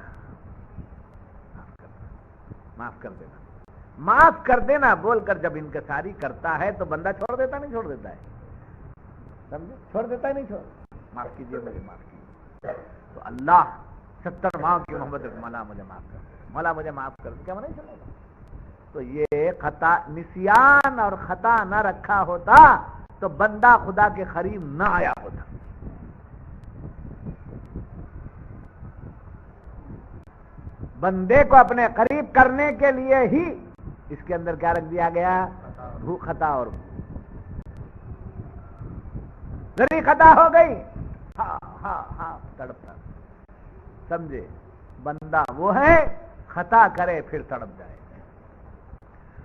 معاف کر دینا، معاف کر دینا بول کر جب انکساری کرتا ہے تو بندہ چھوڑ دیتا نہیں چھوڑ دیتا ہے. سمجھے؟ چھوڑ دیتا ہے نہیں چھوڑ. معاف کیجیے مجھے، معاف کیجیے. تو اللہ 70 ماہ کی محبت ہے. مولا مجھے معاف کر، مولا مجھے معاف کر. کیا منع چلے گا؟ تو یہ خطا، نسیان اور خطا نہ رکھا ہوتا تو بندہ خدا کے قریب نہ آیا ہوتا. بندے کو اپنے قریب کرنے کے لیے ہی اس کے اندر کیا رکھ دیا گیا؟ خطا. اور ذری خطا ہو گئی، ہاں ہاں ہاں تڑپتا. سمجھے؟ بندہ وہ ہے خطا کرے پھر تڑپ جائے.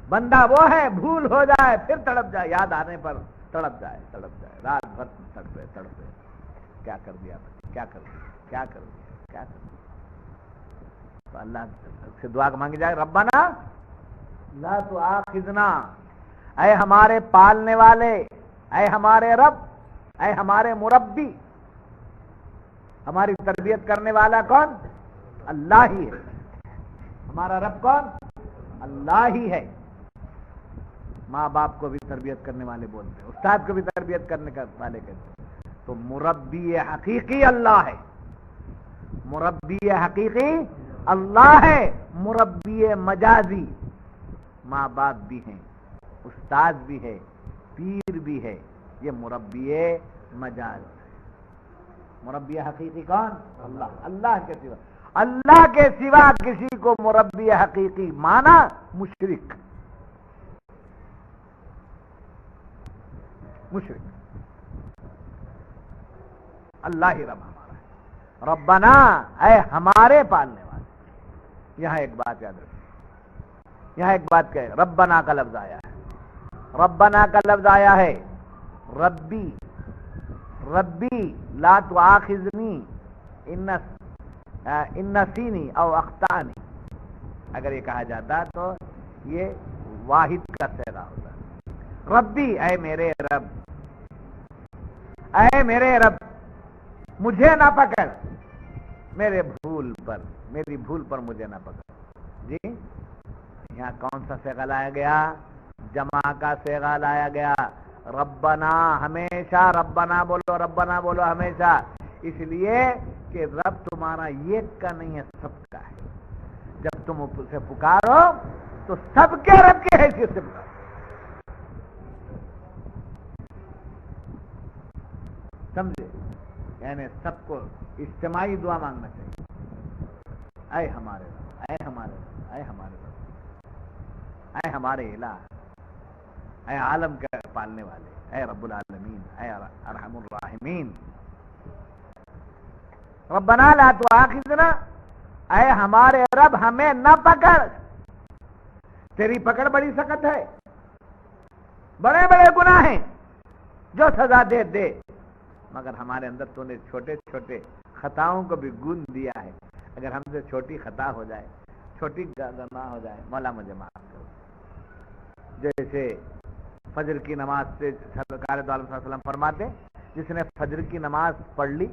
بندہ وہ ہے بھول ہو جائے پھر تڑپ جائے. یاد آنے پر تڑپ جائے تڑپ جائے. رات بھر تڑپے تڑپے. کیا کر دیا، کیا کر دیا، کیا کر دیا، کیا کر دیا. تو اللہ سے دعا مانگی جائے، ربنا لا تؤاخذنا، اے ہمارے پالنے والے، اے ہمارے رب، اے ہمارے مربی. ہماری تربیت کرنے والا کون؟ اللہ ہی ہے. ہمارا رب کون؟ اللہ ہی ہے. ماں باپ کو بھی تربیت کرنے والے بولتے ہیں، استاد کو بھی تربیت کرنے والے کہتے ہیں. تو مربی حقیقی اللہ ہے. مربی حقیقی اللہ ہے. مربی مجازی ماں باپ بھی ہیں، استاد بھی ہے، پیر بھی ہے. یہ مربی مجاز ہے. مربی حقیقی کون؟ اللہ. اللہ کے سوا، اللہ کے سوا کسی کو مربی حقیقی مانا مشرک. مشرک. اللہ ہی رب ہمارا ہے. ربنا، اے ہمارے پالنے والے. یہاں ایک بات یاد رکھیں، یہاں ایک بات کہ ربنا کا لفظ آیا ہے. ربنا کا لفظ آیا ہے. ربی، ربی لا تؤاخذنی ان نسینی او اخطانی. اگر یہ کہا جاتا تو یہ واحد کا صیغہ ہوتا ہے. ربی، اے میرے رب، اے میرے رب مجھے نہ پکڑ میرے بھول پر، میری بھول پر مجھے نہ پکڑ. جی یہاں کون سا صیغہ لایا گیا؟ جمع کا صیغہ لایا گیا. ربنا، ہمیشہ ربنا بولو، ربنا بولو ہمیشہ. اس لیے کہ رب تمہارا ایک کا نہیں ہے، سب کا ہے. جب تم اسے پکارو تو سب کے رب کی حیثیت سے پکارو. سمجھے؟ یعنی سب کو اجتماعی دعا مانگنا چاہیے. اے ہمارے رب، اے ہمارے رب، اے ہمارے رب، اے ہمارے الہ، اے عالم کے پالنے والے، اے رب العالمین، اے ارحم الراحمین. ربنا لا تؤاخذنا، اے ہمارے رب ہمیں نہ پکڑ. تیری پکڑ بڑی سخت ہے، بڑے بڑے گناہ ہیں جو سزا دے دے، مگر ہمارے اندر تو نے چھوٹے چھوٹے خطاؤں کو بھی گن دیا ہے. اگر ہم سے چھوٹی خطا ہو جائے، چھوٹی گناہ ہو جائے، مولا مجھے معاف کرو. جیسے فجر کی نماز سے سرکار دو عالم صلی اللہ علیہ وسلم فرماتے، جس نے فجر کی نماز پڑھ لی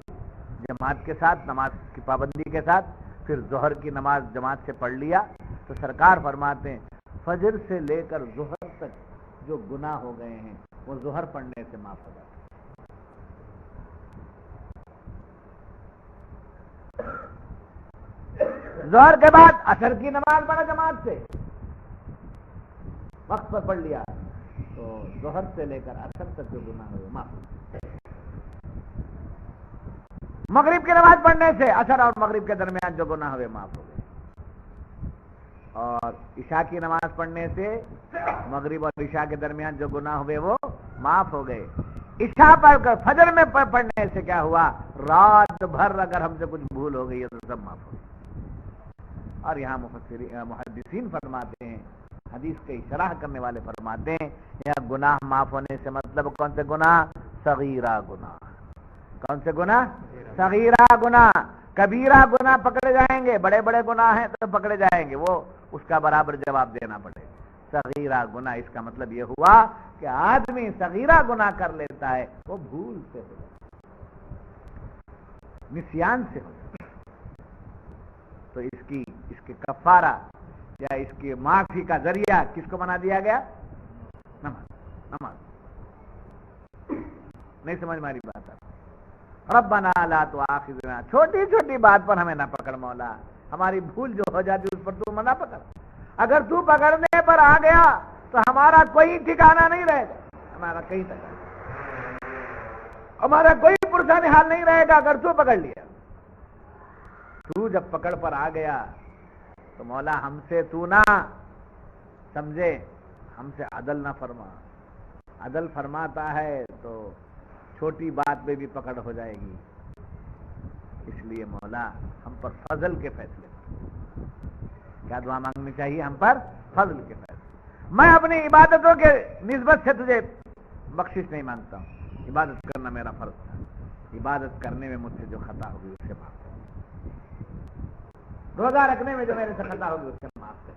جماعت کے ساتھ، نماز کی پابندی کے ساتھ، پھر ظہر کی نماز جماعت سے پڑھ لیا، تو سرکار فرماتے ہیں فجر سے لے کر ظہر تک جو گناہ ہو گئے ہیں وہ ظہر پڑھنے سے معاف ہو جاتے. ظہر کے بعد عصر کی نماز پڑھا جماعت سے، وقت پر پڑھ لیا، تو ظہر سے لے کر عصر تک جو گناہ ہوئے معاف. مغرب کی نماز پڑھنے سے عصر اور مغرب کے درمیان جو گناہ ہوئے معاف ہو گئے. اور عشاء کی نماز پڑھنے سے مغرب اور عشاء کے درمیان جو گناہ ہوئے وہ معاف ہو گئے. عشاء پڑھ کر فجر میں پڑھنے سے کیا ہوا؟ رات بھر اگر ہم سے کچھ بھول ہو گئی ہے تو سب معاف ہو گئی. اور یہاں محدثین فرماتے ہیں حدیث کی شرح کرنے والے فرماتے ہیں یہاں گناہ معاف ہونے سے مطلب کون سے گناہ؟ صغیرہ گناہ. کون سے گناہ؟ صغیرہ گناہ. کبیرہ گناہ پکڑے جائیں گے، بڑے بڑے گناہ ہیں تو پکڑے جائیں گے، وہ اس کا برابر جواب دینا پڑے. صغیرہ گناہ اس کا مطلب یہ ہوا کہ آدمی صغیرہ گناہ کر لیتا ہے، وہ بھول سے ہو جاتا ہے، نسیان سے ہو جاتا ہے، تو اس کے کفارہ یا اس کی معافی کا ذریعہ کس کو بنا دیا گیا؟ نماز. نہیں سمجھ ماری بات آپ؟ ربنا لا تؤاخذنا، چھوٹی چھوٹی بات پر ہمیں نہ پکڑ مولا، ہماری بھول جو ہو جاتی اس پر تو نہ پکڑ. اگر تو پکڑنے پر آ گیا تو ہمارا کوئی ٹھکانہ نہیں رہے گا، ہمارا کہیں تک ہمارا کوئی پرسان حال نہیں رہے گا. اگر تو پکڑ لیا، تو جب پکڑ پر آ گیا تو مولا ہم سے تو نہ سمجھے، ہم سے عدل نہ فرما. عدل فرماتا ہے تو چھوٹی بات پہ بھی پکڑ ہو جائے گی. اس لیے مولا ہم پر فضل کے فیصلے. کیا دعا مانگنی چاہیے؟ ہم پر فضل کے فیصلے. میں اپنی عبادتوں کے نسبت سے تجھے بخشش نہیں مانگتا ہوں، عبادت کرنا میرا فرض تھا، عبادت کرنے میں مجھ سے جو خطا ہوگی اس سے معاف کر، روزہ رکھنے میں جو میرے سے خطا ہوگی اس سے معاف کر،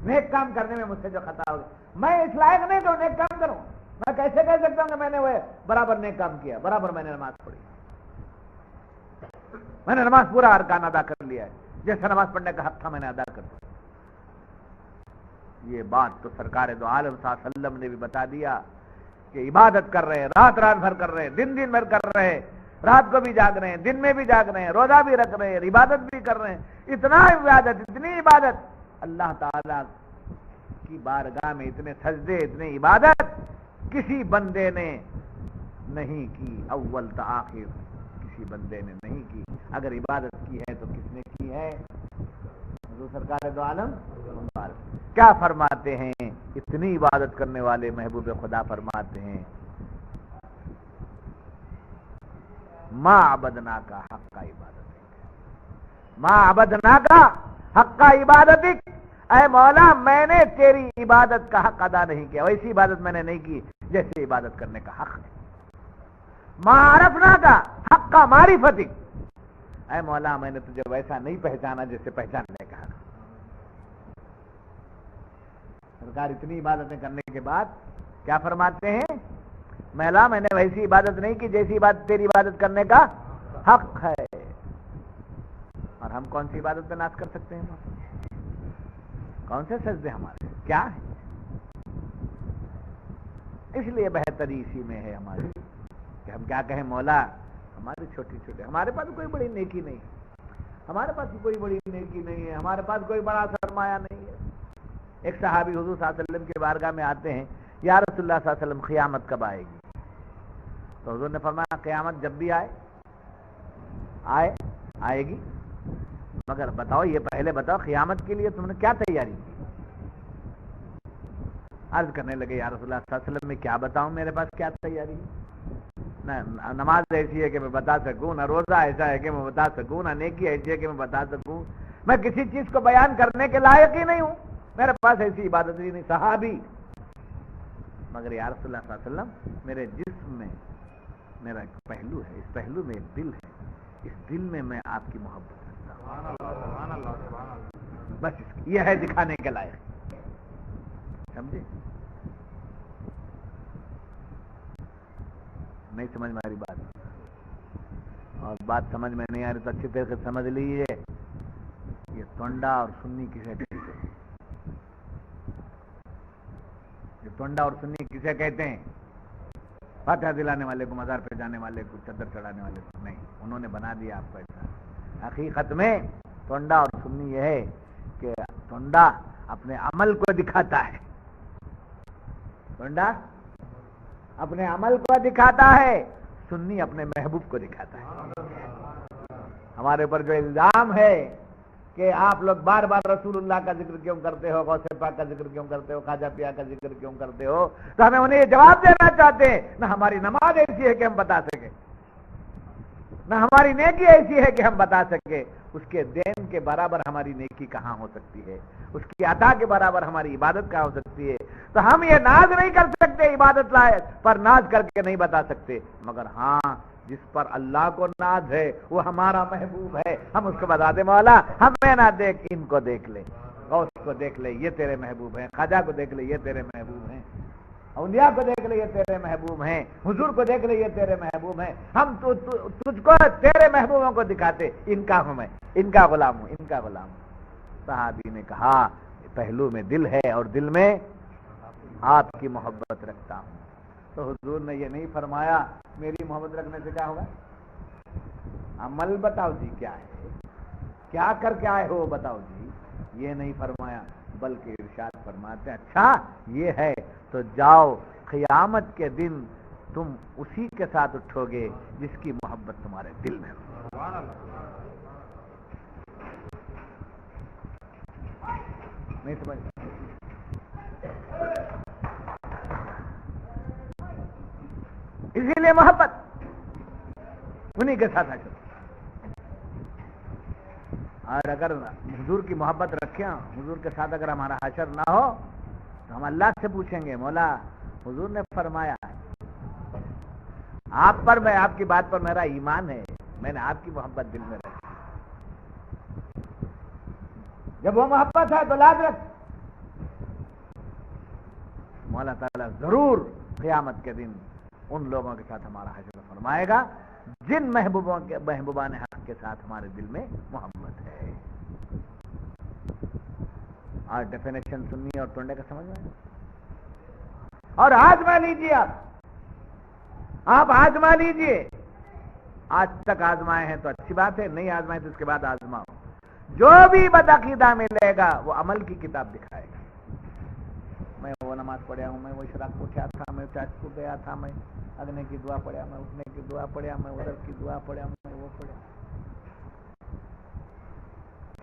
نیک کام کرنے میں مجھ سے جو خطا ہوگی. میں اس لائق نہیں کہ نیک کام کروں. میں کیسے کہہ سکتا ہوں کہ میں نے وہ برابر نیک کام کیا، برابر میں نے نماز پڑھی، میں نے نماز پورا ارکان ادا کر لیا ہے، جیسا نماز پڑھنے کا حق تھا میں نے ادا کر دیا. یہ بات تو سرکار دو عالم صلی اللہ علیہ وسلم نے بھی بتا دیا کہ عبادت کر رہے ہیں، رات رات بھر کر رہے ہیں، دن دن بھر کر رہے ہیں، رات کو بھی جاگ رہے ہیں، دن میں بھی جاگ رہے ہیں، روزہ بھی رکھ رہے ہیں، عبادت بھی کر رہے ہیں. اتنا عبادت، اتنی عبادت، اللہ تعالی کی بارگاہ میں اتنے سجدے، اتنے عبادت کسی بندے نے نہیں کی، اول تا آخر کسی بندے نے نہیں کی. اگر عبادت کی ہے تو کس نے کی ہے؟ حضور سرکار دو عالم کیا فرماتے ہیں؟ اتنی عبادت کرنے والے محبوب خدا فرماتے ہیں ما عبدنا کا حق کا عبادت، ما عبدنا کا حق کا عبادت. اے مولا میں نے تیری عبادت کا حق ادا نہیں کیا، ویسی عبادت میں نے نہیں کی جیسے عبادت کرنے کا حق ہے. ما عرفنا کا حق کا معرفت، اے مولا میں نے تجھے ویسا نہیں پہچانا جیسے پہچاننے کا حق. سرکار اتنی عبادتیں کرنے کے بعد کیا فرماتے ہیں؟ مولا میں نے ویسی عبادت نہیں کی جیسی عبادت تیری عبادت کرنے کا حق ہے. اور ہم کون سی عبادت پہ ناز کر سکتے ہیں؟ کون سے سجدے ہمارے کیا ہے؟ اس لیے بہتری اسی میں ہے ہماری کہ ہم کیا کہیں، مولا ہماری چھوٹی چھوٹی، ہمارے پاس کوئی بڑی نیکی نہیں، ہمارے پاس کوئی بڑی نیکی نہیں ہے، ہمارے پاس کوئی بڑا سرمایہ نہیں ہے. ایک صحابی حضور صلی اللہ علیہ وسلم کے بارگاہ میں آتے ہیں، یا رسول اللہ صلی اللہ علیہ وسلم قیامت کب آئے گی؟ تو حضور نے فرمایا قیامت جب بھی آئے گی، مگر بتاؤ، یہ پہلے بتاؤ قیامت کے لیے تم نے کیا تیاری کی؟ عرض کرنے لگے یا رسول اللہ صلی اللہ علیہ وسلم میں کیا بتاؤں، میرے پاس کیا تیاری ہے؟ نہ نماز ایسی ہے کہ میں بتا سکوں، نہ روزہ ایسا ہے کہ میں بتا سکوں، نہ نیکی ایسی ہے کہ میں بتا سکوں. میں کسی چیز کو بیان کرنے کے لائق ہی نہیں ہوں، میرے پاس ایسی عبادت ہی نہیں. صحابی، مگر یا رسول اللہ صلی اللہ علیہ وسلم میرے جسم میں میرا ایک پہلو ہے، اس پہلو میں ایک دل ہے، اس دل میں میں آپ کی محبت کرتا ہوں، بس یہ ہے دکھانے کے لائق. سمجھے؟ نہیں سمجھ میں آ رہی بات؟ اور بات سمجھ میں نہیں آ رہی تو اچھی طرح سے سمجھ لیجیے. یہ ٹونڈا اور سنی کسے کہتے ہیں؟ یہ ٹونڈا اور سنی کسے کہتے ہیں؟ فاتحہ دلانے والے کو، مزار پہ جانے والے کو، چادر چڑھانے والے کو نہیں. انہوں نے بنا دیا آپ کو ایسا. حقیقت میں ٹونڈا اور سنی یہ ہے کہ ٹونڈا اپنے عمل کو دکھاتا ہے، ٹونڈا اپنے عمل کو دکھاتا ہے، سنی اپنے محبوب کو دکھاتا ہے. ہمارے اوپر جو الزام ہے کہ آپ لوگ بار بار رسول اللہ کا ذکر کیوں کرتے ہو، غوث پاک کا ذکر کیوں کرتے ہو، خواجہ پیا کا ذکر کیوں کرتے ہو، تو ہمیں انہیں یہ جواب دینا چاہتے ہیں. نہ ہماری نماز ایسی ہے کہ ہم بتا سکیں، نہ ہماری نیکی ایسی ہے کہ ہم بتا سکے اس کے دین کے برابر ہماری نیکی کہاں ہو سکتی ہے، اس کی عطا کے برابر ہماری عبادت کہاں ہو سکتی ہے. تو ہم یہ ناز نہیں کر سکتے عبادت لائق پر ناز کر کے نہیں بتا سکتے، مگر ہاں جس پر اللہ کو ناز ہے وہ ہمارا محبوب ہے، ہم اس کو بتا دیں مولا ہمیں نہ دیکھ، ان کو دیکھ لے، غوث کو دیکھ لے یہ تیرے محبوب ہیں، خواجہ کو دیکھ لے یہ تیرے محبوب ہیں، اولیاء کو دیکھ لے یہ تیرے محبوب ہیں، حضور کو دیکھ لے یہ تیرے محبوب ہیں. ہم تجھ کو تیرے محبوبوں کو دکھاتے، ان کا ہوں میں، ان کا غلام ہوں، ان کا غلام ہوں. صحابی نے کہا پہلو میں دل ہے اور دل میں آپ کی محبت رکھتا ہوں. تو حضور نے یہ نہیں فرمایا میری محبت رکھنے سے کیا ہوگا، عمل بتاؤ جی کیا ہے، کیا کر کے آئے ہو بتاؤ جی، یہ نہیں فرمایا، بلکہ ارشاد فرماتے ہیں اچھا یہ ہے تو جاؤ قیامت کے دن تم اسی کے ساتھ اٹھو گے جس کی محبت تمہارے دل میں ہو. نہیں سمجھ، اسی لیے محبت انہی کے ساتھ حشر. اور اگر حضور کی محبت رکھیں، حضور کے ساتھ اگر ہمارا حشر نہ ہو تو ہم اللہ سے پوچھیں گے مولا حضور نے فرمایا آپ پر، میں آپ کی بات پر میرا ایمان ہے، میں نے آپ کی محبت دل میں رکھی. جب وہ محبت ہے تو لاد رکھ، مولا تعالیٰ ضرور قیامت کے دن ان لوگوں کے ساتھ ہمارا حشر فرمائے گا جن محبوبان حق کے ساتھ ہمارے دل میں محبت ہے. اور ڈیفینیشن سننی اور ٹونڈے کا سمجھ میں اور آزما لیجیے، آپ آزما لیجیے. آج تک آزمائے ہیں تو اچھی بات ہے، نہیں آزمائے تو اس کے بعد آزماؤ. جو بھی بدعقیدہ ملے گا وہ عمل کی کتاب دکھائے گا. میں وہ نماز پڑھیا ہوں، میں وہ شراب کو اٹھا تھا، میں چاچ کو گیا تھا، میں اگنے کی دعا پڑھیا، میں اٹھنے کی دعا پڑھیا، میں ادھر کی دعا پڑھیا، میں وہ پڑھیا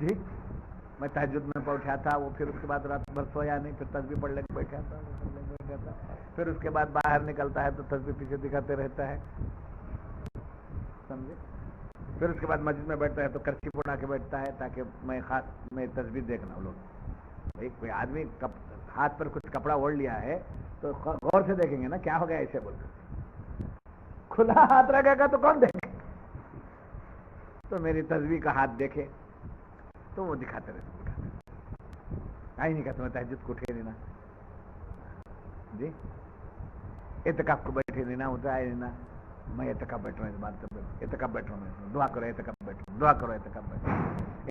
جی، میں تہجد میں اٹھا تھا، وہ پھر اس کے بعد رات بھر سویا نہیں، پھر تسبیح پڑھ لے کے بیٹھا تھا، پھر اس کے بعد باہر نکلتا ہے تو تسبیح پیچھے دکھاتے رہتا ہے، سمجھے. پھر اس کے بعد مسجد میں بیٹھتا ہے تو کرچی اڑا کے بیٹھتا ہے تاکہ میں تسبیح دیکھنا. لوگ ایک کوئی آدمی ہاتھ پر کچھ کپڑا اوڑھ لیا ہے تو غور سے دیکھیں گے نا کیا ہو گیا ایسے بول کر. کھلا ہاتھ رکھے گا تو کون دیکھے، تو میری تسبیح کا ہاتھ دیکھے تو وہ دکھاتے رہتے، آئی نہیں کہتا میں تہجد کو اٹھے نہیں نا جی، اعتکاف کو بیٹھے نہیں نا، اٹھائے نہیں نا، میں اعتکاف بیٹھ رہا ہوں، اس بات کر اعتکاف بیٹھ رہا ہوں، دعا کرو اعتکاف بیٹھو، دعا کرو اعتکاف بیٹھو.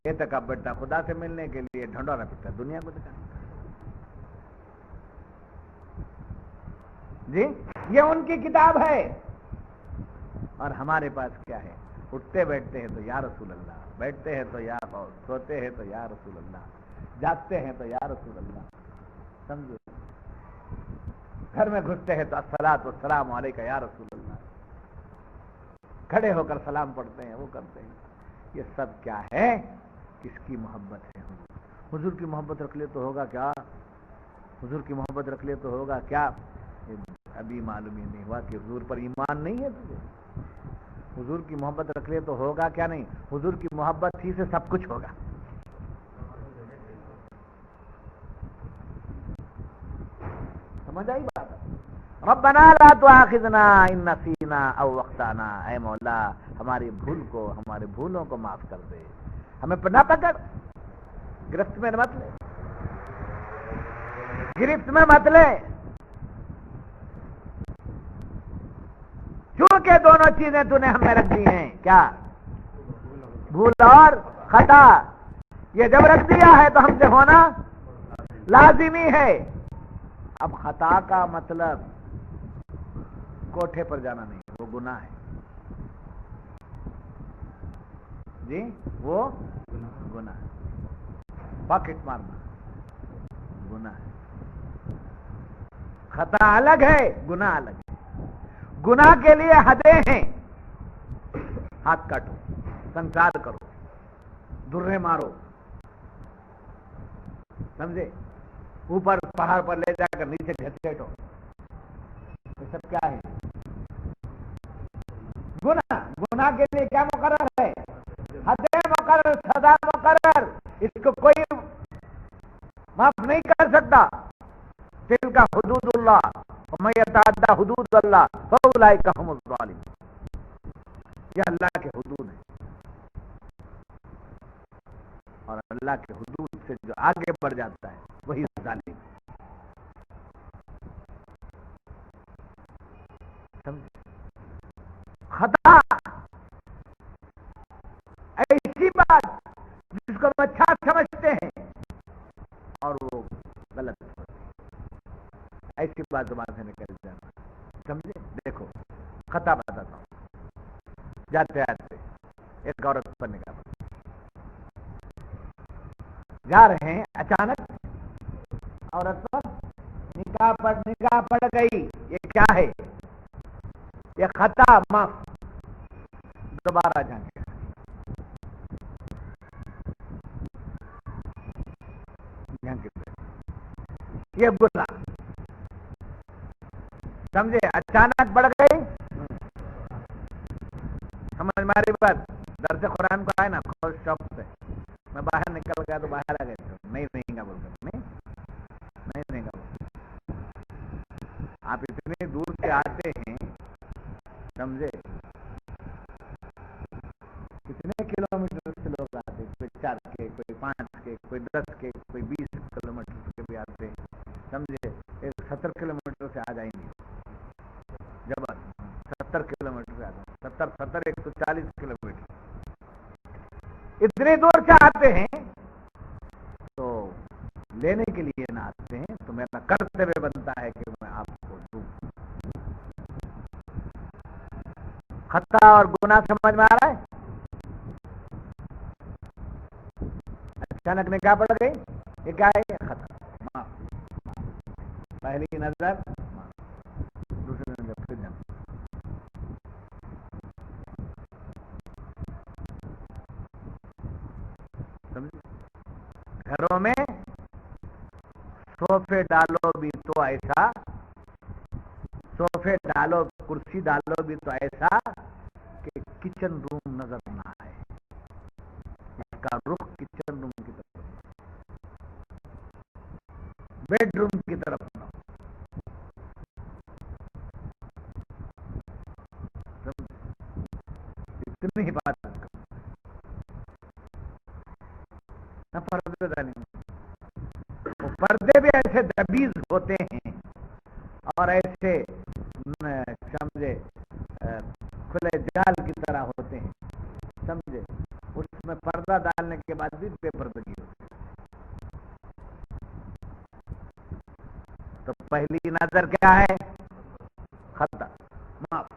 اعتکاف بیٹھتا خدا سے ملنے کے لیے، ڈھنڈورا پیٹتا دنیا کو دکھانے جی. یہ ان کی کتاب ہے اور ہمارے پاس کیا ہے، اٹھتے بیٹھتے ہیں تو یا رسول اللہ، بیٹھتے ہیں تو یا غوث، سوتے ہیں تو یا رسول اللہ، جاگتے ہیں تو یا رسول اللہ، سمجھو. گھر میں گھستے ہیں تو الصلاۃ والسلام علیکہ یا رسول اللہ، کھڑے ہو کر سلام پڑھتے ہیں، وہ کرتے ہیں. یہ سب کیا ہے، کس کی محبت ہے. حضور کی محبت رکھ لے تو ہوگا کیا، حضور کی محبت رکھ لے تو ہوگا کیا. ابھی معلوم ہی نہیں ہوا کہ حضور پر ایمان نہیں ہے تجھے. حضور کی محبت رکھ لے تو ہوگا کیا، نہیں، حضور کی محبت ہی سے سب کچھ ہوگا. سمجھ آئی بات. ربنا لا تؤاخذنا ان نسینا او اخطانا، اے مولا ہماری بھول کو، ہمارے بھولوں کو معاف کر دے، ہمیں نہ پکڑ، گرفت میں مت لے، گرفت میں مت لے. چونکہ دونوں چیزیں تو نے ہمیں رکھ دی ہیں، کیا، بھول اور خطا. یہ جب رکھ دیا ہے تو ہم سے ہونا لازمی ہے. اب خطا کا مطلب کوٹھے پر جانا نہیں، وہ گناہ ہے جی، وہ گناہ ہے. پاکٹ مارنا گناہ ہے. خطا الگ ہے، گناہ الگ ہے. گناہ کے لیے حدیں ہیں، ہاتھ کاٹو، سنسار کرو، درے مارو، سمجھے، اوپر پہاڑ پر لے جا کر نیچے گھسیٹو، یہ سب کیا ہے، گناہ گناہ کے لیے کیا مقرر ہے؟ حد مقرر، سزا مقرر، اس کو کوئی معاف نہیں کر سکتا. تلک حدود اللہ ومن یتعدی حدود اللہ فاولئک هم الظالمون. یہ اللہ کے حدود ہیں، اور اللہ کے حدود سے جو آگے بڑھ جاتا ہے وہی ظالم ہے. خطا ایسی بات جس کو ہم اچھا سمجھتے ہیں اور وہ غلط ہے، ایسی بات زبان سے نکل جانا. سمجھے؟ دیکھو خطا بتاتا ہوں. جاتے آتے ایک عورت پر نگاہ پڑ، جا رہے ہیں، اچانک عورت پر نگاہ پڑ گئی. یہ کیا ہے؟ یہ خطا معاف، دوبارہ جائیں. یہ گناہ، سمجھے؟ اچانک بڑھ گئی. سمجھ ماری بات. درس قرآن کو آئے نا خوش شوق سے، میں باہر نکل گیا تو باہر آ گئے تو نہیں رہیں گا بول کر، نہیں رہیں گا بول. آپ اتنے دور سے آتے ہیں، سمجھے؟ کتنے کلومیٹر سے لوگ آتے ہیں، کوئی 4 کے، کوئی 5 کے، کوئی 10 کے، کوئی 20 کلومیٹر کے بھی آتے ہیں. سمجھے؟ 70 کلومیٹر سے آ جائیں گے. جب 70 کلومیٹر سے آتے ہیں، 70 140 کلومیٹر اتنے دور سے آتے ہیں تو لینے کے لیے نہ آتے ہیں تو میرا کرتویہ بنتا ہے کہ میں آپ کو دوں. خطا اور گناہ سمجھ میں آ رہا ہے؟ اچانک نگاہ پڑ گئی، یہ کیا ہے؟ یہ خطا معاف. پہلی نظر دوسری نظر پھر جانا. گھروں میں صوفے ڈالو بھی تو ایسا، صوفے ڈالو، کرسی ڈالو بھی تو ایسا کہ کچن روم نظر نہ آئے. اس کا رخ کچن روم کی طرف، بیڈ روم کی طرف نہ ہو. اتنی ہی بات نہ. پردے ڈالیں، وہ پردے بھی ایسے دبیز ہوتے ہیں اور ایسے سمجھے کھلے جال کی طرح ہوتے ہیں. سمجھے؟ اس میں پردہ ڈالنے کے بعد بھی بے پردگی ہوتی ہے. تو پہلی نظر کیا ہے؟ خطا معاف.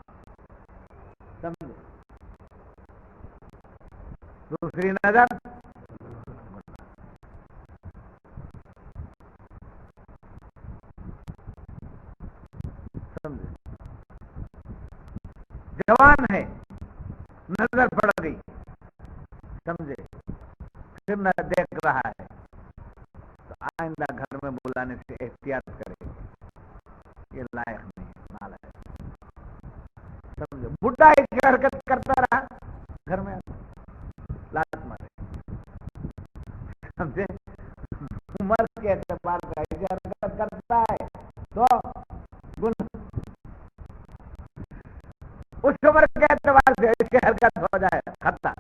سمجھے؟ دوسری نظر سمجھے؟ جوان ہے، نظر پڑ گئی، سمجھے؟ پھر نہ دیکھ رہا ہے تو آئندہ گھر میں بلانے سے احتیاط کرے. یہ لائق نہیں، نالائق. سمجھے؟ بڈھا ایک حرکت کرتا رہا گھر میں، لات مارے. سمجھے؟ عمر کے اعتبار سے ایسی حرکت کرتا ہے تو اس عمر کے اعتبار سے ایسی حرکت ہو جائے خطا.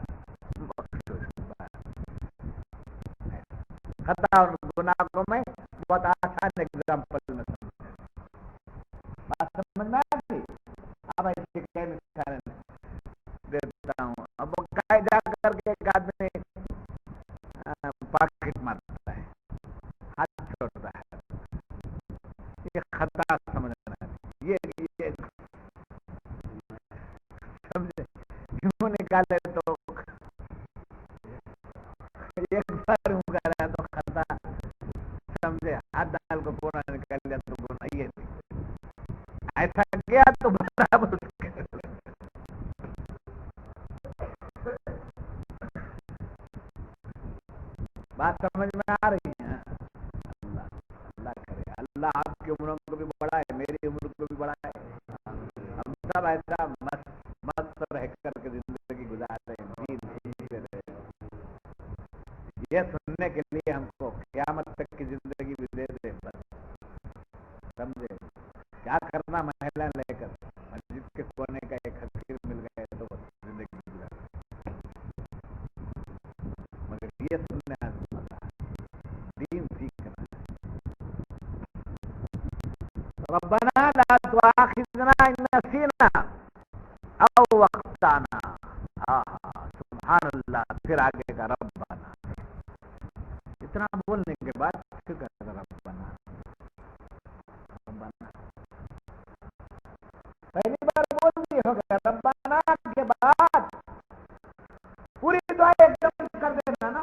خطا اور گناہ کو میں بہت آسان ایگزامپل میں بات سمجھ میں آتی. اب ایسی کئی مثالیں دیتا ہوں. اب وہ جا کر کے ایک آدمی پاکٹ مارتا ہے، ہاتھ چھوڑتا ہے، یہ خطا سمجھنا ہے. یہ سمجھے؟ یوں نکالے تو ایک بار ہوں کر رہا تو خطا، سمجھے؟ ہاتھ ڈال کو پورا نکال لیا تو گناہ. یہ ایسا کیا تو برابر. بات سمجھ میں آ رہی ہے؟ اللہ اللہ کرے اللہ آپ کی عمروں کو بھی بڑھائے، میری عمر کو بھی بڑھائے. ہم سب ایسا مست رہ کر کے زندگی ربنا لا تؤاخذنا ان نسینا او اخطانا. سبحان اللہ. پھر آگے کا ربنا. اتنا بولنے کے بعد پھر کہتا ربنا. ربنا پہلی بار بول دی ہوگا ربنا کے بعد پوری دعا ایک دم کر دینا نا.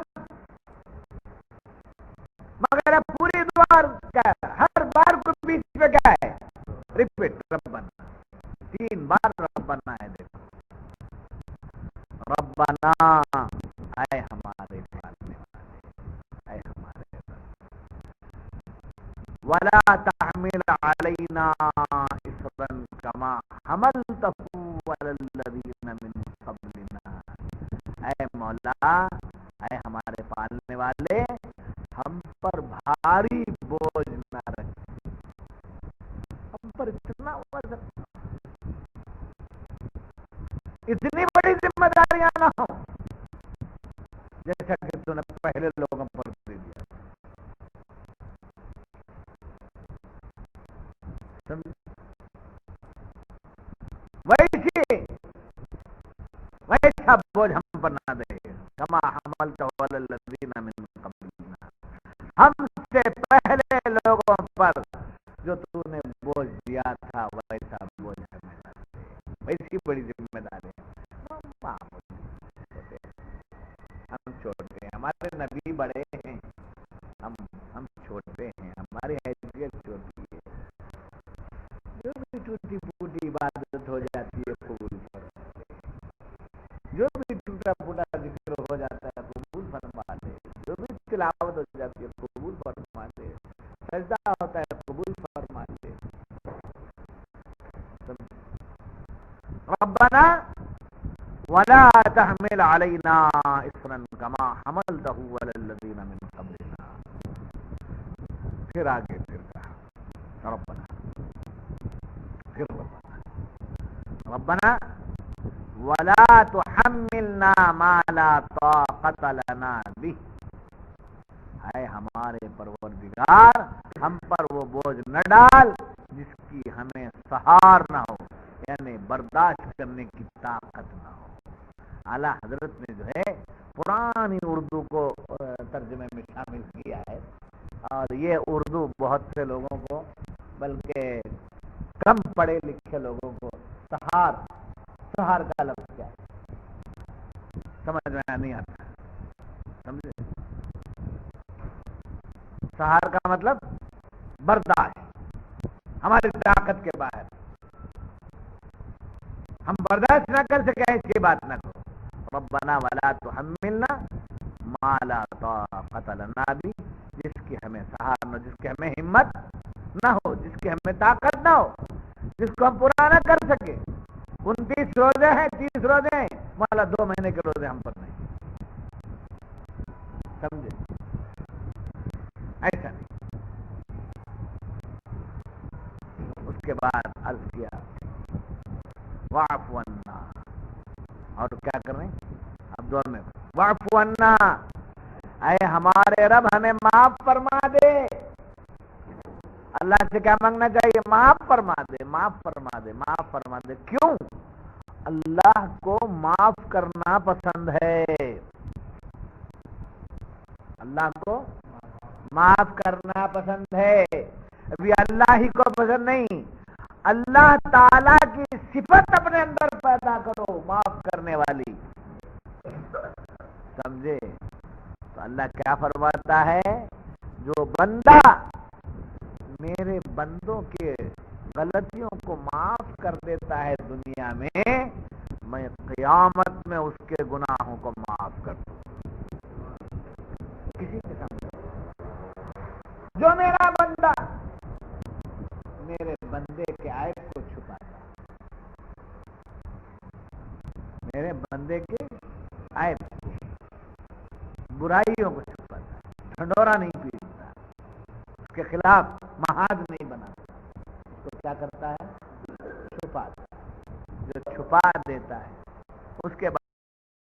مگر پوری دعا کیا ہے؟ ہر بار کو بیچ میں کیا ہے؟ ریپیٹ. ربنا 3 بار ربنا ہے. دیکھو ربنا اے ہمارے پالنے والے، اے ہمارے ولا تحمل علينا إصرا كما حملته على الذين من قبلنا. اے مولا، اے ہمارے پالنے والے، ہم پر بھاری بوجھ نہ رکھ. ہم پر اتنا وزن، اتنی بڑی ذمہ داریاں نہ ہو جیسا کہ تو نے پہلے لوگوں پر دے دیا. ویسا بوجھ ہم پر نہ دے. کما حملت علی الذین من قبلنا، ہم سے پہلے لوگوں پر جو تو نے بوجھ دیا تھا ویسا بوجھ ہمیں نہ دے. ویسی بڑی ذمہ داری ہم چھوٹے ہیں. ہمارے نبی بڑے ہیں، ہم چھوٹے ہیں. ہماری حیثیت چھوٹی ہے. جو بھی ٹوٹی پھوٹی عبادت ہو جاتی ہے قبول فرما دے. جو بھی ٹوٹا پھوٹا ذکر ہو جاتا ہے قبول فرما دے. جو بھی تلاوت ہو جاتی ہے قبول فرما دے. سجدہ ہوتا ہے قبول فرما دے. ربنا ولا تحمل علينا إصرا كما حملته على الذين من قبلنا. پھر آگے پھر کہا ربنا. پھر ربنا ولا تحملنا ما لا طاقة لنا به. اے ہمارے پروردگار، ہم پر وہ بوجھ نہ ڈال جس کی ہمیں سہار نہ ہو، یعنی برداشت کرنے کی طاقت نہ ہو. اعلیٰ حضرت نے جو ہے پرانی اردو کو ترجمے میں شامل کیا ہے، اور یہ اردو بہت سے لوگوں کو، بلکہ کم پڑھے لکھے لوگوں کو سہار کا لفظ کیا ہے سمجھ میں نہیں آتا. سمجھے؟ سہار کا مطلب برداشت، ہماری طاقت کے باہر، ہم برداشت نہ کر سکیں ایسی بات نہ کرو. ربنا ولا تحملنا ما لا طاقة لنا به، جس کی ہمیں سہار نہ، جس کی ہمیں ہمت نہ ہو، جس کی ہمیں طاقت نہ ہو، جس کو ہم پورا نہ کر سکے. 29 روزے ہیں، 30 روزے ہیں، مولا 2 مہینے کے روزے ہم پر نہیں. سمجھے؟ ایسا نہیں. اس کے بعد عرض کیا واعف عنا، اور کیا کر رہے ہیں اب دور میں واعف عنا. اے ہمارے رب ہمیں معاف فرما دے. اللہ سے کیا مانگنا چاہیے؟ معاف فرما دے، معاف فرما دے، معاف فرما دے. کیوں؟ اللہ کو معاف کرنا پسند ہے. اللہ کو معاف کرنا پسند ہے. ابھی اللہ ہی کو پسند نہیں، اللہ تعالی کی صفت اپنے اندر پیدا کرو معاف کرنے والی. سمجھے؟ تو اللہ کیا فرماتا ہے؟ جو بندہ میرے بندوں کے غلطیوں کو معاف کر دیتا ہے دنیا میں، میں قیامت میں اس کے گناہوں کو معاف کر دوں. کسی کے سامنے جو میرا بندہ میرے بندے کے عیب کو چھپاتا، میرے بندے کے عیب برائیوں کو چھپاتا، ڈھنڈورا نہیں پیٹتا، اس کے خلاف محاذ نہیں بناتا، اس کو کیا کرتا ہے؟ چھپاتا. جو چھپا دیتا ہے اس کے